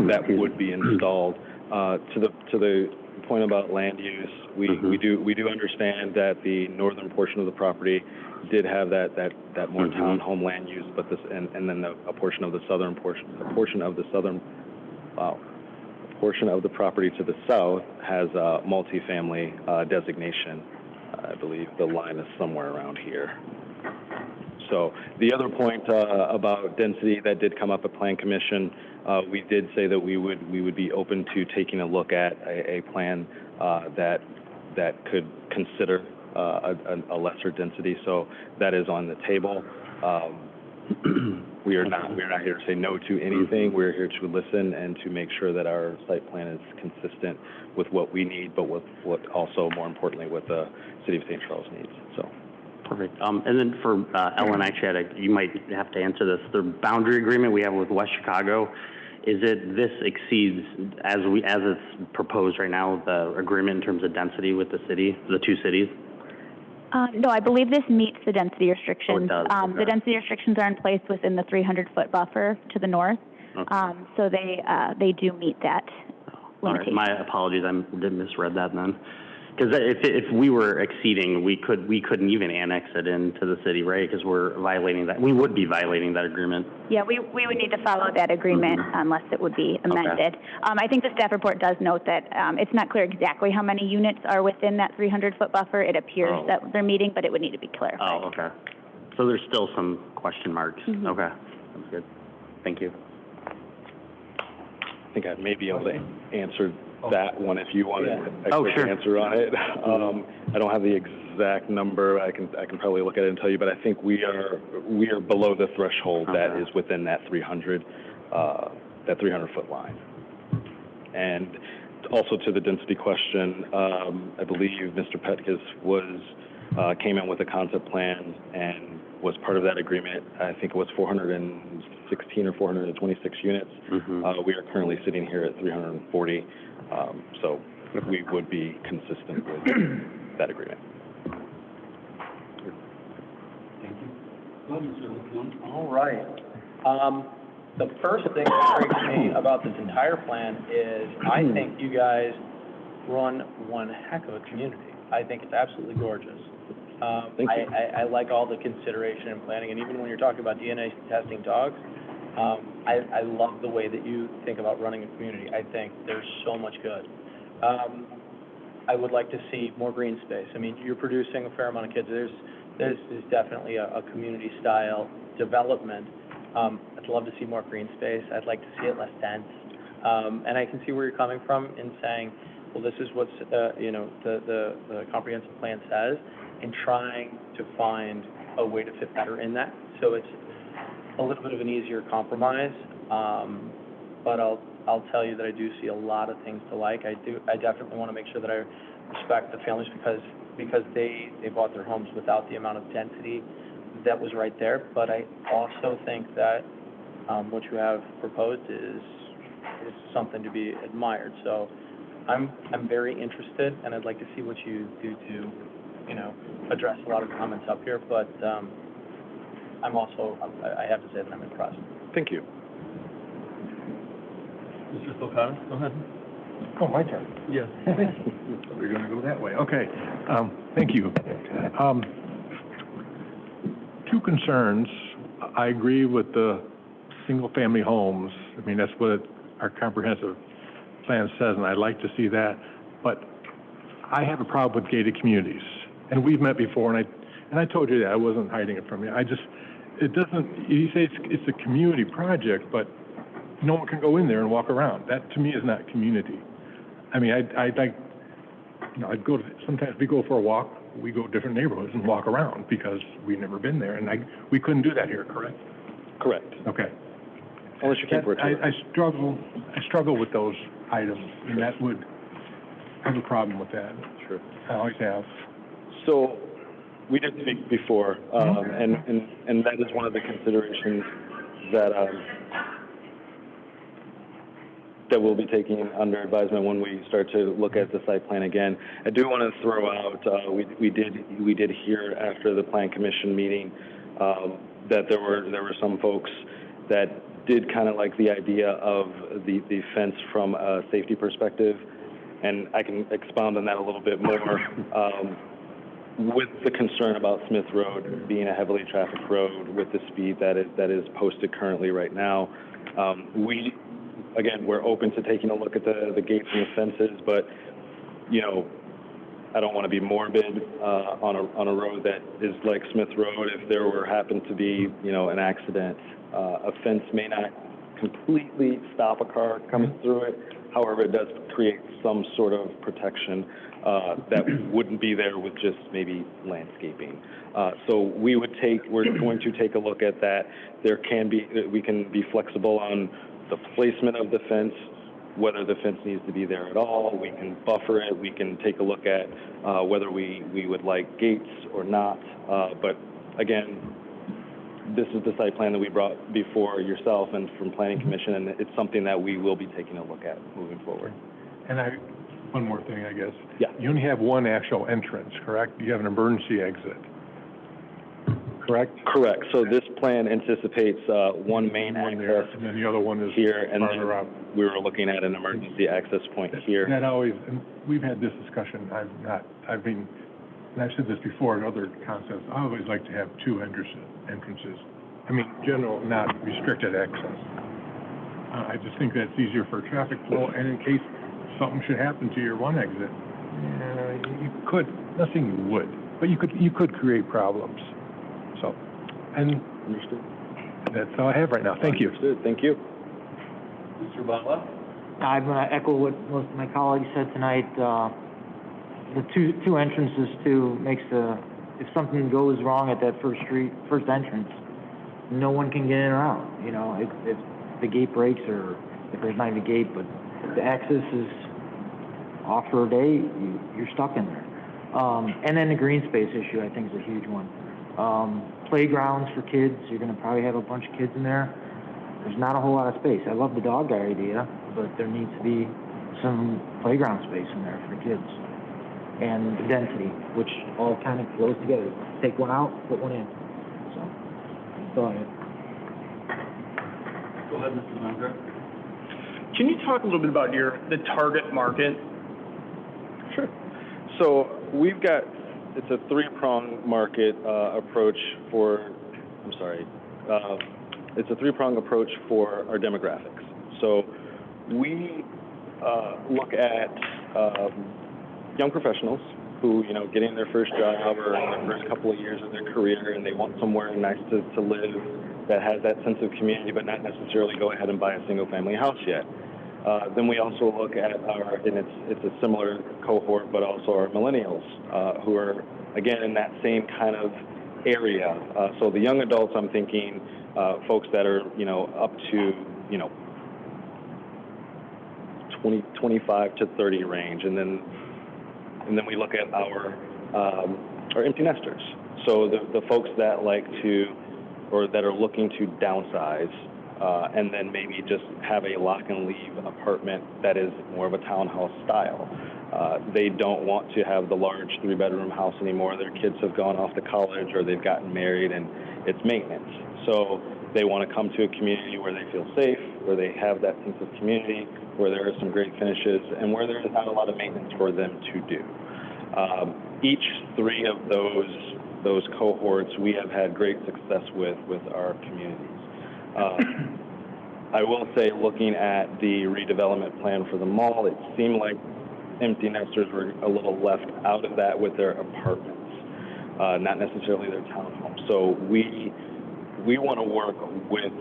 that would be installed. To the point about land use, we do understand that the northern portion of the property did have that more townhome land use, but and then a portion of the southern portion of the property to the south has a multifamily designation. I believe the line is somewhere around here. So the other point about density that did come up at Plan Commission, we did say that we would be open to taking a look at a plan that could consider a lesser density. So that is on the table. We are not here to say no to anything. We're here to listen and to make sure that our site plan is consistent with what we need, but with what also, more importantly, what the City of St. Charles needs. So. Perfect. And then for Ellen, actually, you might have to answer this. The boundary agreement we have with West Chicago, this exceeds, as it's proposed right now, the agreement in terms of density with the two cities? No, I believe this meets the density restrictions. Oh, it does. Okay. The density restrictions are in place within the 300-foot buffer to the north, so they do meet that limitation. All right. My apologies, I misread that then. Because if we were exceeding, we couldn't even annex it into the city, right? Because we're violating that. We would be violating that agreement. Yeah, we would need to follow that agreement unless it would be amended. Okay. I think the staff report does note that it's not clear exactly how many units are within that 300-foot buffer. It appears that they're meeting, but it would need to be clarified. Oh, okay. So there's still some question marks. Okay, that's good. Thank you. I think I may be able to answer that one if you want a quick answer on it. I don't have the exact number. I can probably look at it and tell you, but I think we are below the threshold that is within that 300-foot line. And also to the density question, I believe Mr. Petkus came in with a concept plan and was part of that agreement. I think it was 416 or 426 units. We are currently sitting here at 340. So we would be consistent with that agreement. Thank you. All right. The first thing that strikes me about this entire plan is I think you guys run one heck of a community. I think it's absolutely gorgeous. Thank you. I like all the consideration and planning, and even when you're talking about DNA testing dogs, I love the way that you think about running a community. I think there's so much good. I would like to see more green space. I mean, you're producing a fair amount of kids. There's definitely a community-style development. I'd love to see more green space. I'd like to see it less dense. And I can see where you're coming from in saying, well, this is what the comprehensive plan says, and trying to find a way to fit better in that. So it's a little bit of an easier compromise, but I'll tell you that I do see a lot of things to like. I definitely want to make sure that I respect the families because they bought their homes without the amount of density that was right there. But I also think that what you have proposed is something to be admired. So I'm very interested, and I'd like to see what you do to address a lot of comments up here. But I have to say that I'm impressed. Thank you. Mr. O'Connor, go ahead. Oh, my turn. Yes. We're going to go that way. Okay. Thank you. Two concerns. I agree with the single-family homes. I mean, that's what our comprehensive plan says, and I'd like to see that. But I have a problem with gated communities, and we've met before, and I told you that. I wasn't hiding it from you. You say it's a community project, but no one can go in there and walk around. That, to me, is not community. I mean, I'd like, you know, sometimes we go for a walk, we go to different neighborhoods and walk around because we've never been there, and we couldn't do that here, correct? Correct. Okay. Unless you came for a tour. I struggle with those items, and that would, I have a problem with that. Sure. I always have. So, we did speak before, and that is one of the considerations that that we'll be taking under advisement when we start to look at the site plan again. I do want to throw out, we did hear after the Plan Commission meeting that there were some folks that did kind of like the idea of the fence from a safety perspective, and I can expound on that a little bit more. With the concern about Smith Road being a heavily trafficked road with the speed that is posted currently right now, we're open to taking a look at the gates and the fences, but, you know, I don't want to be morbid on a road that is like Smith Road. If there happened to be, you know, an accident, a fence may not completely stop a car coming through it. However, it does create some sort of protection that wouldn't be there with just maybe landscaping. So we're going to take a look at that. We can be flexible on the placement of the fence, whether the fence needs to be there at all. We can buffer it. We can take a look at whether we would like gates or not. But again, this is the site plan that we brought before yourself and from Planning Commission, and it's something that we will be taking a look at moving forward. And one more thing, I guess. Yeah. You only have one actual entrance, correct? You have an emergency exit, correct? Correct. So this plan anticipates one main access and then the other one is here, and then farther up. we were looking at an emergency access point here. That always, and we've had this discussion. And I've said this before in other concepts, I always like to have two entrances. I mean, general, not restricted access. I just think that's easier for traffic flow, and in case something should happen to your one exit, not saying you would, but you could create problems. So, and Understood. That's all I have right now. Thank you. Understood. Thank you. Mr. Butler? I'm going to echo what most of my colleagues said tonight. The two entrances too makes if something goes wrong at that first entrance, no one can get in or out. You know, if the gate breaks, or if there's not even a gate, but if the access is off for a day, you're stuck in there. And then the green space issue, I think, is a huge one. Playgrounds for kids, you're going to probably have a bunch of kids in there. There's not a whole lot of space. I love the dog idea, but there needs to be some playground space in there for kids. And the density, which all kind of flows together. Take one out, put one in. So, that's all I have. Go ahead, Mr. Munker. Can you talk a little bit about the target market? Sure. So it's a three-pronged market approach it's a three-pronged approach for our demographics. So we look at young professionals who, you know, getting their first job or in their first couple of years of their career, and they want somewhere nice to live that has that sense of community, but not necessarily go ahead and buy a single-family house yet. Then we also look at and it's a similar cohort, but also our millennials who are, again, in that same kind of area. So the young adults, I'm thinking folks that are, you know, up to, you know, 25 to 30 range, and then we look at our empty nesters. So the folks that like to, or that are looking to downsize, and then maybe just have a lock and leave apartment that is more of a townhouse style. They don't want to have the large 3-bedroom house anymore. Their kids have gone off to college or they've gotten married and it's maintenance. So they want to come to a community where they feel safe, where they have that sense of community, where there are some great finishes, and where there is not a lot of maintenance for them to do. Each three of those cohorts we have had great success with our communities. I will say, looking at the redevelopment plan for the mall, it seemed like empty nesters were a little left out of that with their apartments, not necessarily their townhomes. So we want to work with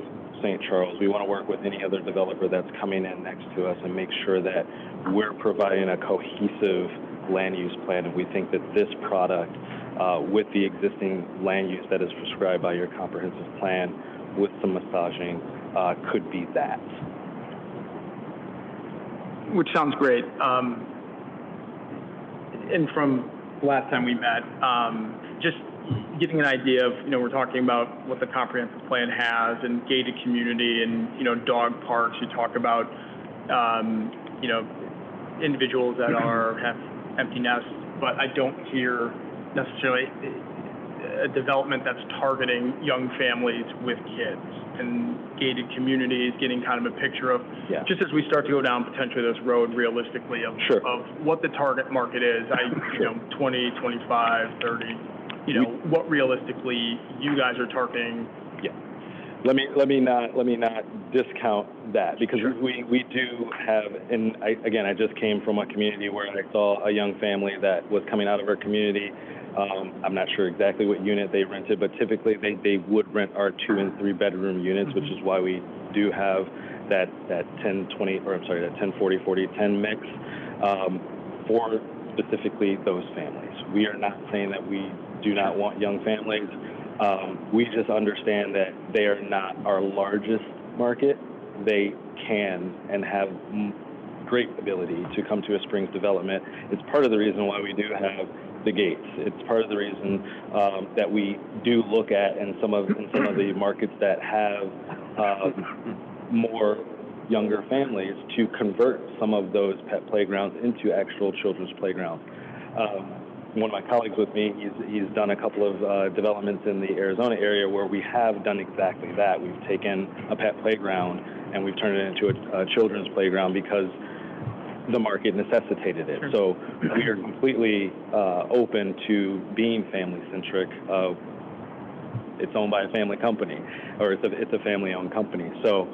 St. Charles. We want to work with any other developer that's coming in next to us and make sure that we're providing a cohesive land use plan. And we think that this product, with the existing land use that is prescribed by your comprehensive plan, with some massaging, could be that. Which sounds great. And from last time we met, just getting an idea of, we're talking about what the comprehensive plan has and gated community and, dog parks. You talk about, individuals that have empty nests, but I don't hear necessarily a development that's targeting young families with kids and gated communities, getting kind of a picture of, just as we start to go down potentially this road realistically of, of what the target market is, 20, 25, 30, what realistically you guys are targeting. Let me not discount that, because we do have, and I just came from a community where I saw a young family that was coming out of our community. I'm not sure exactly what unit they rented, but typically they would rent our 2 and 3 bedroom units, which is why we do have that 10-20, or I'm sorry, that 10-40-40-10 mix for specifically those families. We are not saying that we do not want young families. We just understand that they are not our largest market. They can and have great ability to come to a Springs development. It's part of the reason why we do have the gates. It's part of the reason that we do look at in some of the markets that have more younger families to convert some of those pet playgrounds into actual children's playgrounds. One of my colleagues with me, he's done a couple of developments in the Arizona area where we have done exactly that. We've taken a pet playground and we've turned it into a children's playground because the market necessitated it. So we are completely open to being family-centric. It's owned by a family company, or it's a family-owned company. So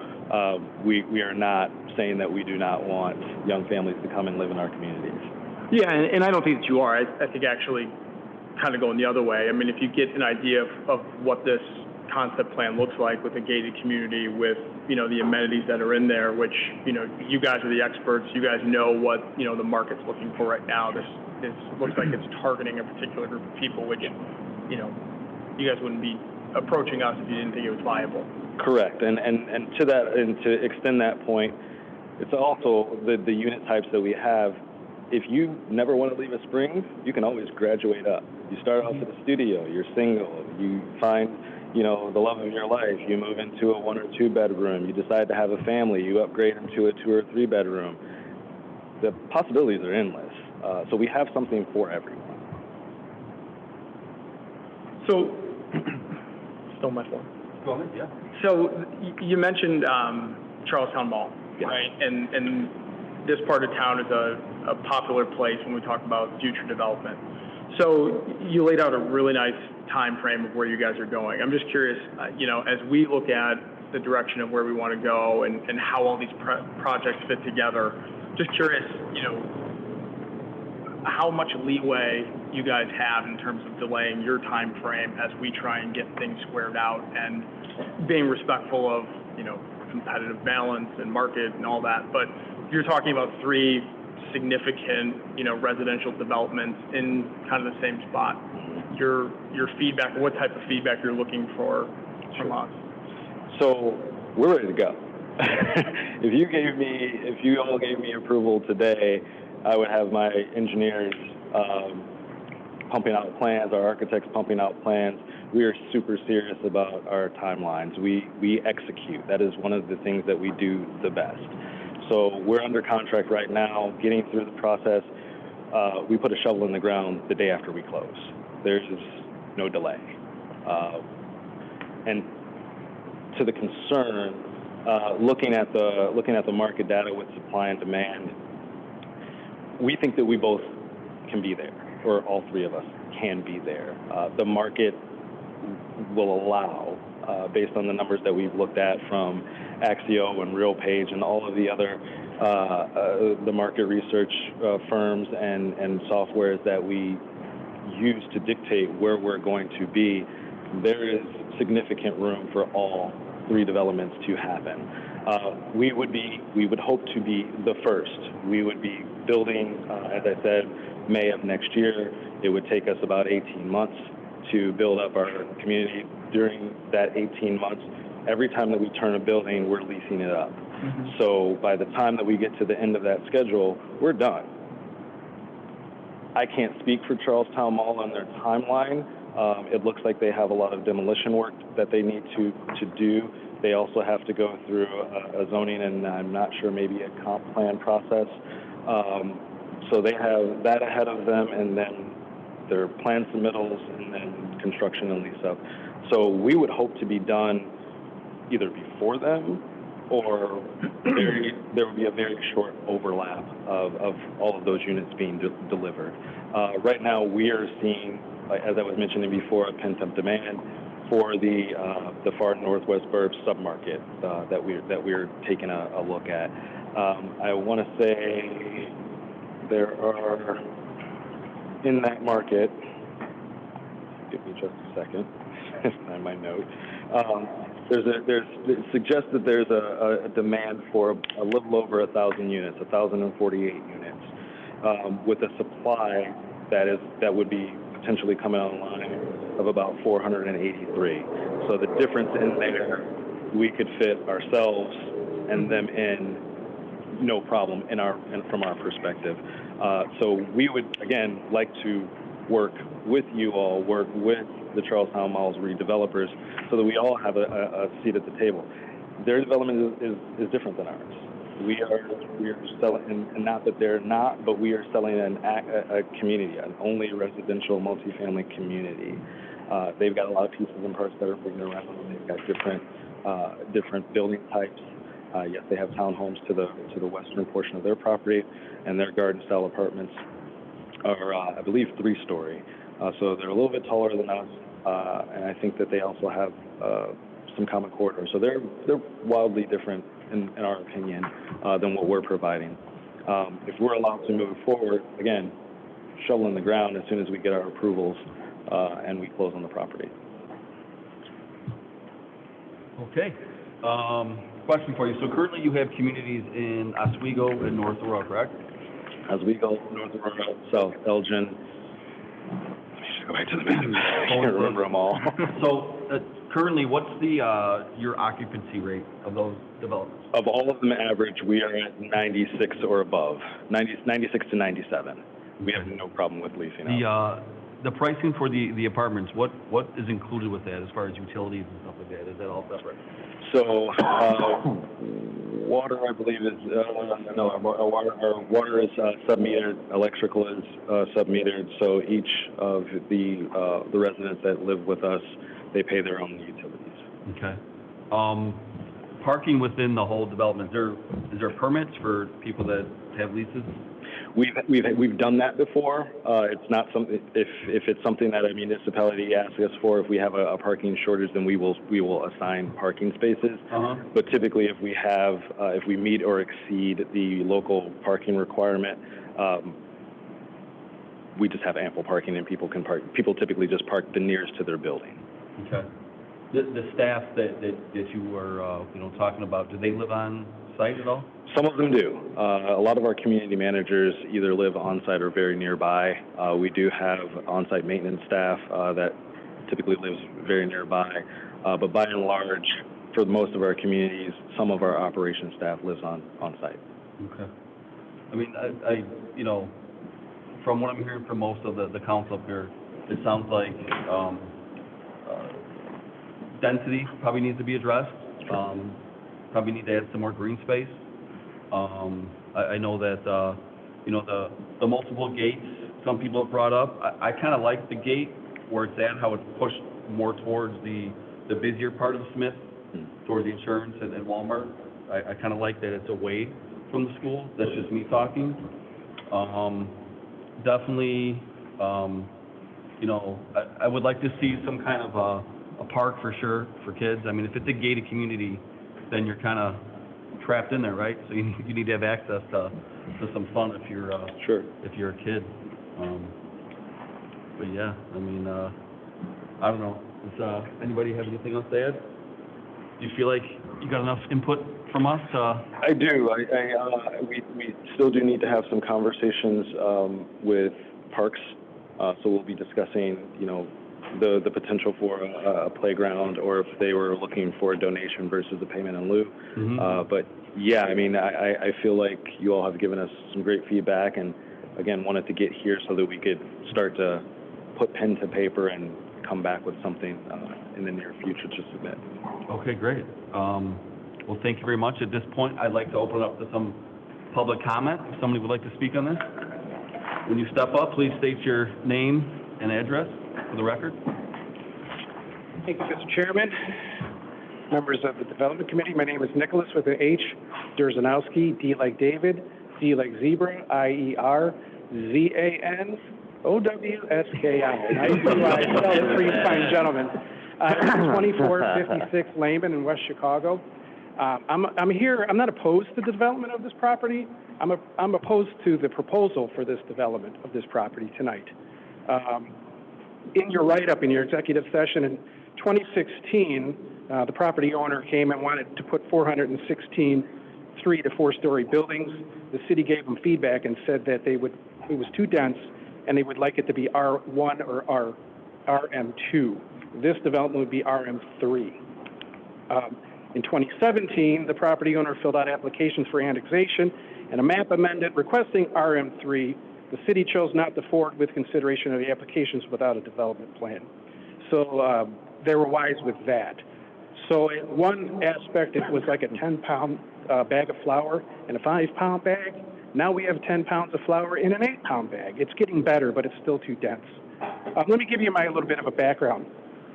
we are not saying that we do not want young families to come and live in our communities. Yeah, and I don't think that you are. I think actually kind of going the other way. I mean, if you get an idea of what this concept plan looks like with a gated community, with, the amenities that are in there, which, you guys are the experts. You guys know what, the market's looking for right now. This looks like it's targeting a particular group of people, which, you guys wouldn't be approaching us if you didn't think it was viable. Correct. And to that, and to extend that point, it's also the unit types that we have. If you never want to leave a Springs, you can always graduate up. You start off at a studio, you're single, you find, the love of your life, you move into a 1 or 2 bedroom, you decide to have a family, you upgrade into a 2 or 3 bedroom. The possibilities are endless. So we have something for everyone. So, stole my phone. Go ahead, yeah. So you mentioned Charlestown Mall, right? And this part of town is a popular place when we talk about future development. So you laid out a really nice time frame of where you guys are going. I'm just curious, as we look at the direction of where we want to go and how all these projects fit together, just curious, how much leeway you guys have in terms of delaying your time frame as we try and get things squared out and being respectful of, competitive balance and market and all that. But you're talking about 3 significant, residential developments in kind of the same spot. Your feedback, what type of feedback you're looking for from us? So we're ready to go. If you all gave me approval today, I would have my engineers pumping out plans, our architects pumping out plans. We are super serious about our timelines. We execute. That is one of the things that we do the best. So we're under contract right now, getting through the process. We put a shovel in the ground the day after we close. There's no delay. And to the concern, looking at the market data with supply and demand, we think that we both can be there, or all 3 of us can be there. The market will allow, based on the numbers that we've looked at from Axio and RealPage and all of the other the market research firms and softwares that we use to dictate where we're going to be, there is significant room for all three developments to happen. We would hope to be the first. We would be building, as I said, May of next year. It would take us about 18 months to build up our community. During that 18 months, every time that we turn a building, we're leasing it up. So by the time that we get to the end of that schedule, we're done. I can't speak for Charlestown Mall on their timeline. It looks like they have a lot of demolition work that they need to do. They also have to go through a zoning and I'm not sure, maybe a comp plan process. So they have that ahead of them, and then their plan submittals, and then construction and lease up. So we would hope to be done either before them, or there would be a very short overlap of all of those units being delivered. Right now, we are seeing, as I was mentioning before, a pent-up demand for the far northwest burbs submarket that we're taking a look at. I want to say there are, in that market, give me just a second, find my note. It suggests that there's a demand for a little over 1,000 units, 1,048 units, with a supply that would be potentially coming online of about 483. So the difference in there, we could fit ourselves and them in no problem from our perspective. So we would, again, like to work with you all, work with the Charlestown Mall's redevelopers, so that we all have a seat at the table. Their development is different than ours. We are selling, and not that they're not, but we are selling a community, an only residential multifamily community. They've got a lot of pieces and parts that are moving around. They've got different building types. Yes, they have townhomes to the western portion of their property, and their garden-style apartments are, I believe, 3-story. So they're a little bit taller than us, and I think that they also have some common corridors. So they're wildly different, in our opinion, than what we're providing. If we're allowed to move forward, again, shovel in the ground as soon as we get our approvals and we close on the property. Okay. Question for you. So currently you have communities in Oswego and North Aurora, correct? Oswego, North Aurora, South Elgin. Let me just go back to the map. I can't remember them all. So currently, what's your occupancy rate of those developments? Of all of them average, we are at 96 or above, 96 to 97. We have no problem with leasing out. The pricing for the apartments, what is included with that as far as utilities and stuff like that? Is that all separate? So water, I believe, is our water is sub-metered, electrical is sub-metered. So each of the residents that live with us, they pay their own utilities. Okay. Parking within the whole development, is there permits for people that have leases? We've done that before. It's not something, if it's something that a municipality asks us for, if we have a parking shortage, then we will assign parking spaces. But typically, if we meet or exceed the local parking requirement, we just have ample parking and people can park. People typically just park the nearest to their building. Okay. The staff that you were talking about, do they live on site at all? Some of them do. A lot of our community managers either live on site or very nearby. We do have on-site maintenance staff that typically lives very nearby. But by and large, for most of our communities, some of our operations staff lives on site. Okay. I mean, I from what I'm hearing from most of the council up here, it sounds like density probably needs to be addressed. Probably need to add some more green space. I know that the multiple gates some people have brought up. I kind of like the gate where it's at, how it's pushed more towards the busier part of Smith, towards the insurance and Walmart. I kind of like that it's away from the school. That's just me talking. Definitely, I would like to see some kind of a park for sure for kids. I mean, if it's a gated community, then you're kind of trapped in there, right? So you need to have access to some fun if you're if you're a kid. But yeah, I mean, I don't know. Does anybody have anything else to add? Do you feel like you got enough input from us to? I do. We still do need to have some conversations with Parks. So we'll be discussing, the potential for a playground, or if they were looking for a donation versus a payment in lieu. But yeah, I mean, I feel like you all have given us some great feedback, and again, wanted to get here so that we could start to put pen to paper and come back with something in the near future to submit. Okay, great. Well, thank you very much. At this point, I'd like to open it up to some public comment. If somebody would like to speak on this. When you step up, please state your name and address for the record. Thank you, Mr. Chairman. Members of the Development Committee, my name is Nicholas with an H, Derzanowski, D like David, Z like Zebra, IERZANOWSKI. Nice to spell it for you fine gentlemen. 2456 Layman in West Chicago. I'm here, I'm not opposed to the development of this property. I'm opposed to the proposal for this development of this property tonight. In your write-up, in your executive session in 2016, the property owner came and wanted to put 416 3- to 4-story buildings. The city gave them feedback and said that it was too dense and they would like it to be R1 or RM2. This development would be RM3. In 2017, the property owner filled out applications for annexation and a map amended requesting RM3. The city chose not to forward with consideration of the applications without a development plan. So they were wise with that. So in one aspect, it was like a 10-pound bag of flour and a 5-pound bag. Now we have 10 pounds of flour in an 8-pound bag. It's getting better, but it's still too dense. Let me give you a little bit of a background.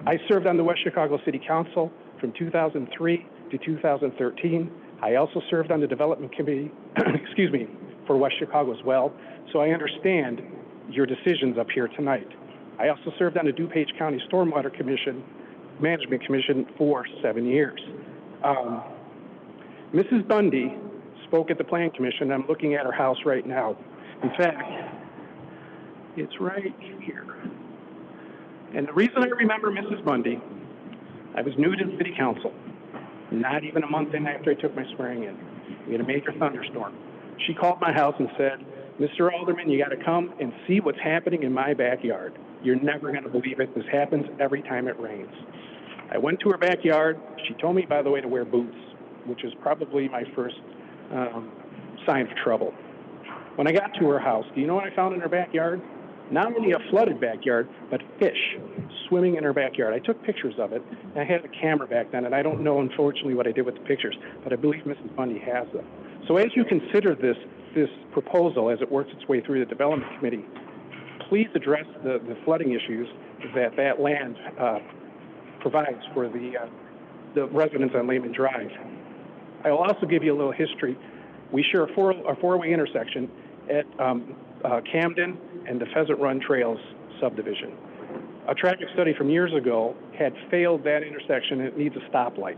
I served on the West Chicago City Council from 2003 to 2013. I also served on the Development Committee, for West Chicago as well. So I understand your decisions up here tonight. I also served on the DuPage County Stormwater Management Commission for 7 years. Mrs. Bundy spoke at the Plan Commission. I'm looking at her house right now. In fact, it's right here. And the reason I remember Mrs. Bundy, I was new to the city council, not even a month in after I took my swearing in. We had a major thunderstorm. She called my house and said, "Mr. Alderman, you got to come and see what's happening in my backyard. You're never going to believe it. This happens every time it rains." I went to her backyard. She told me, by the way, to wear boots, which is probably my first sign of trouble. When I got to her house, do you know what I found in her backyard? Not only a flooded backyard, but fish swimming in her backyard. I took pictures of it. I had a camera back then, and I don't know, unfortunately, what I did with the pictures, but I believe Mrs. Bundy has them. So as you consider this proposal as it works its way through the Development Committee, please address the flooding issues that land provides for the residents on Lehman Drive. I will also give you a little history. We share a four-way intersection at Camden and the Pheasant Run Trails subdivision. A traffic study from years ago had failed that intersection, and it needs a stoplight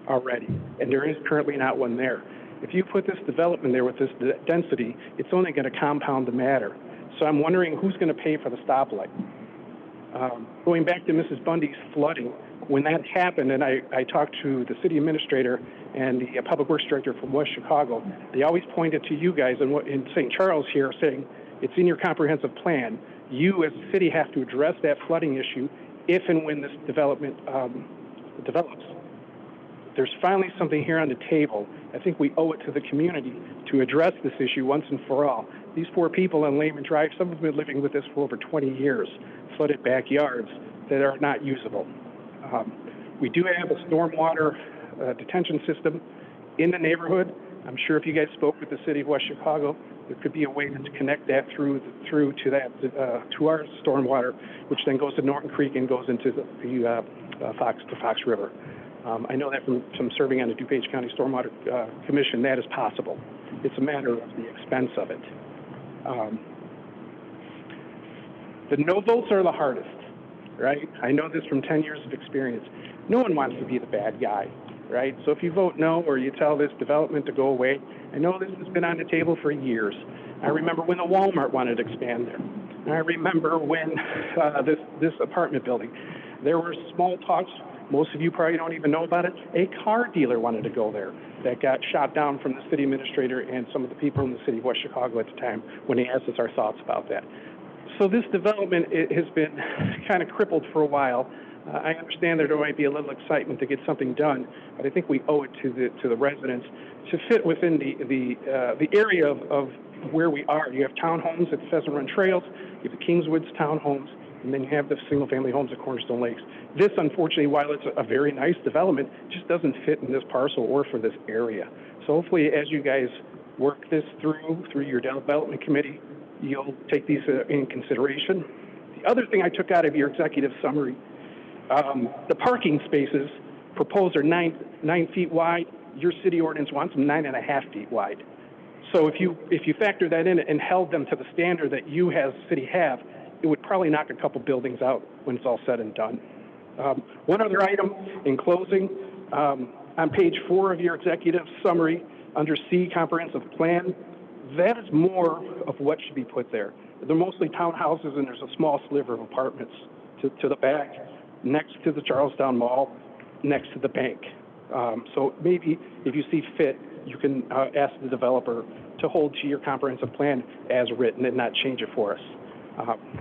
already, and there is currently not one there. If you put this development there with this density, it's only going to compound the matter. So I'm wondering who's going to pay for the stoplight. Going back to Mrs. Bundy's flooding, when that happened, and I talked to the city administrator and the public works director from West Chicago, they always pointed to you guys in St. Charles here saying, it's in your comprehensive plan. You as a city have to address that flooding issue if and when this development develops. There's finally something here on the table. I think we owe it to the community to address this issue once and for all. These poor people on Lehman Drive, some have been living with this for over 20 years, flooded backyards that are not usable. We do have a stormwater detention system in the neighborhood. I'm sure if you guys spoke with the city of West Chicago, there could be a way to connect that through to our stormwater, which then goes to Norton Creek and goes into the Fox River. I know that from serving on the DuPage County Stormwater Commission, that is possible. It's a matter of the expense of it. The no votes are the hardest, right? I know this from 10 years of experience. No one wants to be the bad guy, right? So if you vote no or you tell this development to go away, I know this has been on the table for years. I remember when the Walmart wanted to expand there. I remember when this apartment building. There were small talks, most of you probably don't even know about it. A car dealer wanted to go there that got shot down from the city administrator and some of the people in the city of West Chicago at the time when he asked us our thoughts about that. So this development has been kind of crippled for a while. I understand there might be a little excitement to get something done, but I think we owe it to the residents to fit within the area of where we are. You have townhomes at the Pheasant Run Trails, you have the Kingswoods townhomes, and then you have the single-family homes at Cornerstone Lakes. This, unfortunately, while it's a very nice development, just doesn't fit in this parcel or for this area. So hopefully, as you guys work this through your development committee, you'll take these in consideration. The other thing I took out of your executive summary, the parking spaces proposed are 9 feet wide. Your city ordinance wants them 9.5 feet wide. So if you factor that in and held them to the standard that you as a city have, it would probably knock a couple buildings out when it's all said and done. One other item in closing, on page 4 of your executive summary, under C, comprehensive plan, that is more of what should be put there. They're mostly townhouses, and there's a small sliver of apartments to the back, next to the Charlestown Mall, next to the bank. So maybe if you see fit, you can ask the developer to hold to your comprehensive plan as written and not change it for us.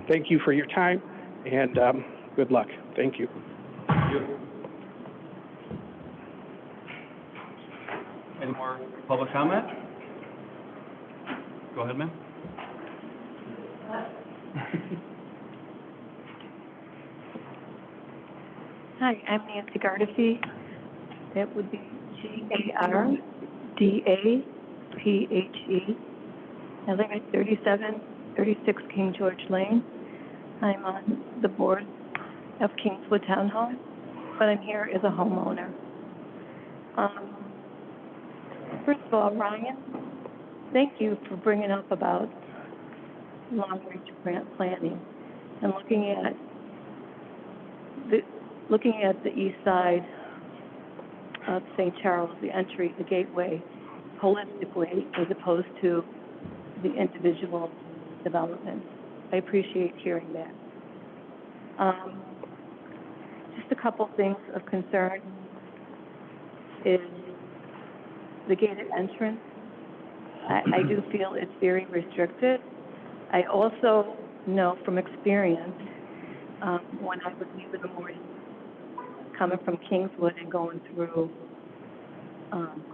Thank you for your time, and good luck. Thank you. Thank you. Any more public comment? Go ahead, ma'am. Hi, I'm Nancy Gardefee. That would be Gardaphe. I live at 3736 King George Lane. I'm on the board of Kingswood Townhome, but I'm here as a homeowner. First of all, Ryan, thank you for bringing up about long-range planning and looking at the east side of St. Charles, the entry, the gateway, holistically as opposed to the individual developments. I appreciate hearing that. Just a couple things of concern is the gated entrance. I do feel it's very restricted. I also know from experience when I would leave in the morning, coming from Kingswood and going through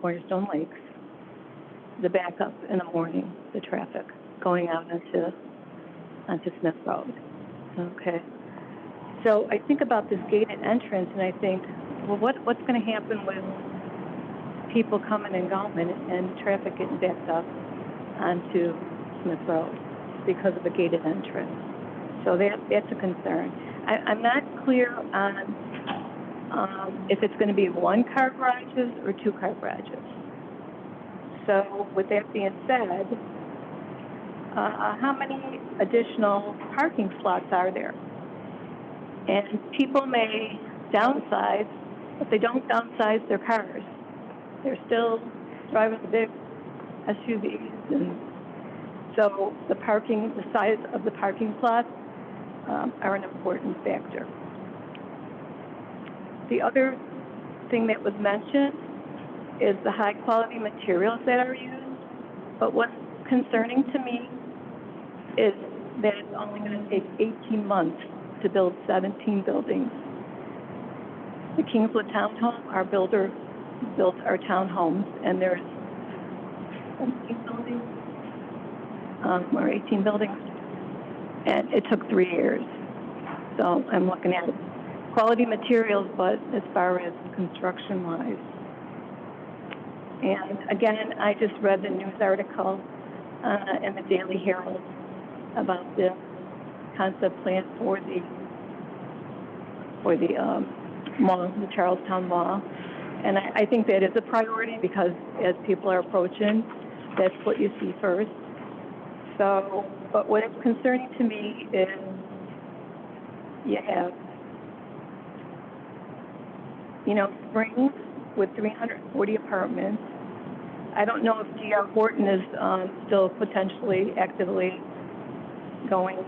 Cornerstone Lakes, the backup in the morning, the traffic going out onto Smith Road. Okay. So I think about this gated entrance and I think, well, what's going to happen with people coming and going and traffic getting backed up onto Smith Road because of the gated entrance? So that's a concern. I'm not clear on if it's going to be 1-car garages or 2-car garages. So with that being said, how many additional parking slots are there? And people may downsize, but they don't downsize their cars. They're still driving the big SUVs, and so the size of the parking slots are an important factor. The other thing that was mentioned is the high-quality materials that are used, but what's concerning to me is that it's only going to take 18 months to build 17 buildings. The Kingswood Townhome, our builder built our townhomes, and there's 17 buildings, or 18 buildings, and it took 3 years. So I'm looking at quality materials, but as far as construction-wise. And again, I just read the news article in the Daily Herald about the concept plan for the mall, the Charlestown Mall. And I think that is a priority because as people are approaching, that's what you see first. So, but what is concerning to me is you have, Springs with 340 apartments. I don't know if D.R. Horton is still potentially actively going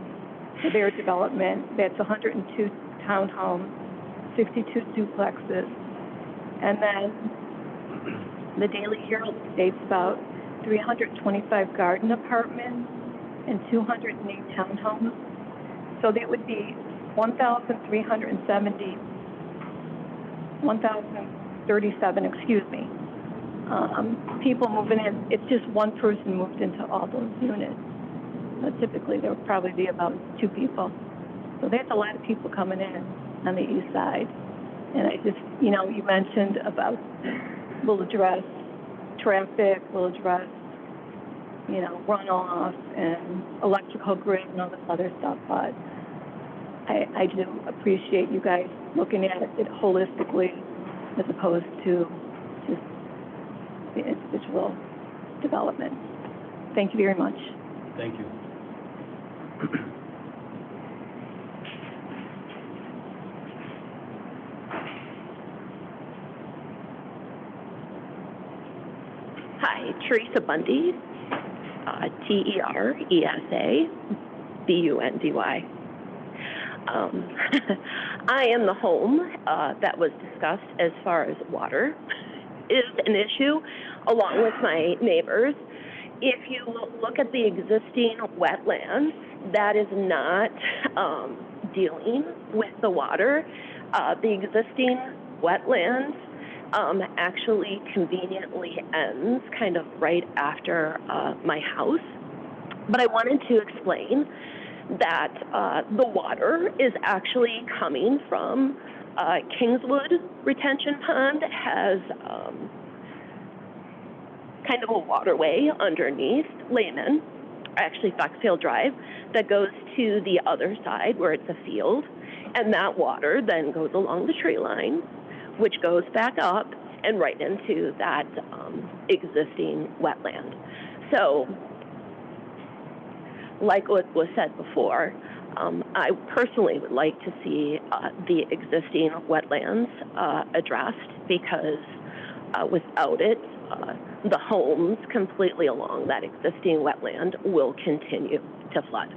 for their development. That's 102 townhomes 62 duplexes. And then the Daily Herald states about 325 garden apartments and 208 townhomes. So that would be 1,037, people moving in. It's just one person moved into all those units. Typically, there would probably be about 2 people. So there's a lot of people coming in on the east side. And I just, you mentioned about we'll address traffic, we'll address, runoff and electrical grid and all this other stuff. But I do appreciate you guys looking at it holistically as opposed to just the individual development. Thank you very much. Thank you. Hi, Teresa Bundy, Teresa Bundy. I am the home that was discussed as far as water is an issue, along with my neighbors. If you look at the existing wetlands, that is not dealing with the water. The existing wetlands actually conveniently ends kind of right after my house. But I wanted to explain that the water is actually coming from Kingswood Retention Pond has kind of a waterway underneath Lehman, actually Foxfield Drive, that goes to the other side where it's a field. And that water then goes along the tree line, which goes back up and right into that existing wetland. So, like what was said before, I personally would like to see the existing wetlands addressed because without it, the homes completely along that existing wetland will continue to flood.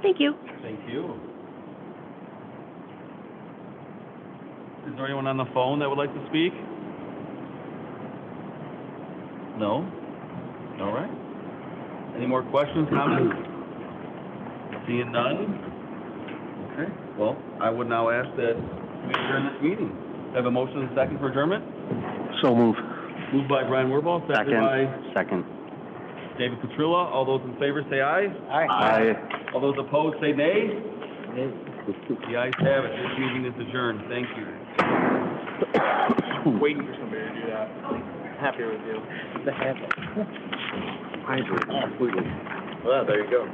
Thank you. Thank you. Is there anyone on the phone that would like to speak? No? All right. Any more questions, comments? Seeing none? Okay, well, I would now ask that we adjourn this meeting. Have a motion and a second for adjournment? So move. Moved by Brian Wirball, seconded by Second. David Petrilla. All those in favor say aye. Aye. All those opposed say nay. The ayes have it. This meeting is adjourned. Thank you. Waiting for somebody to do that. Happy with you. Well, there you go.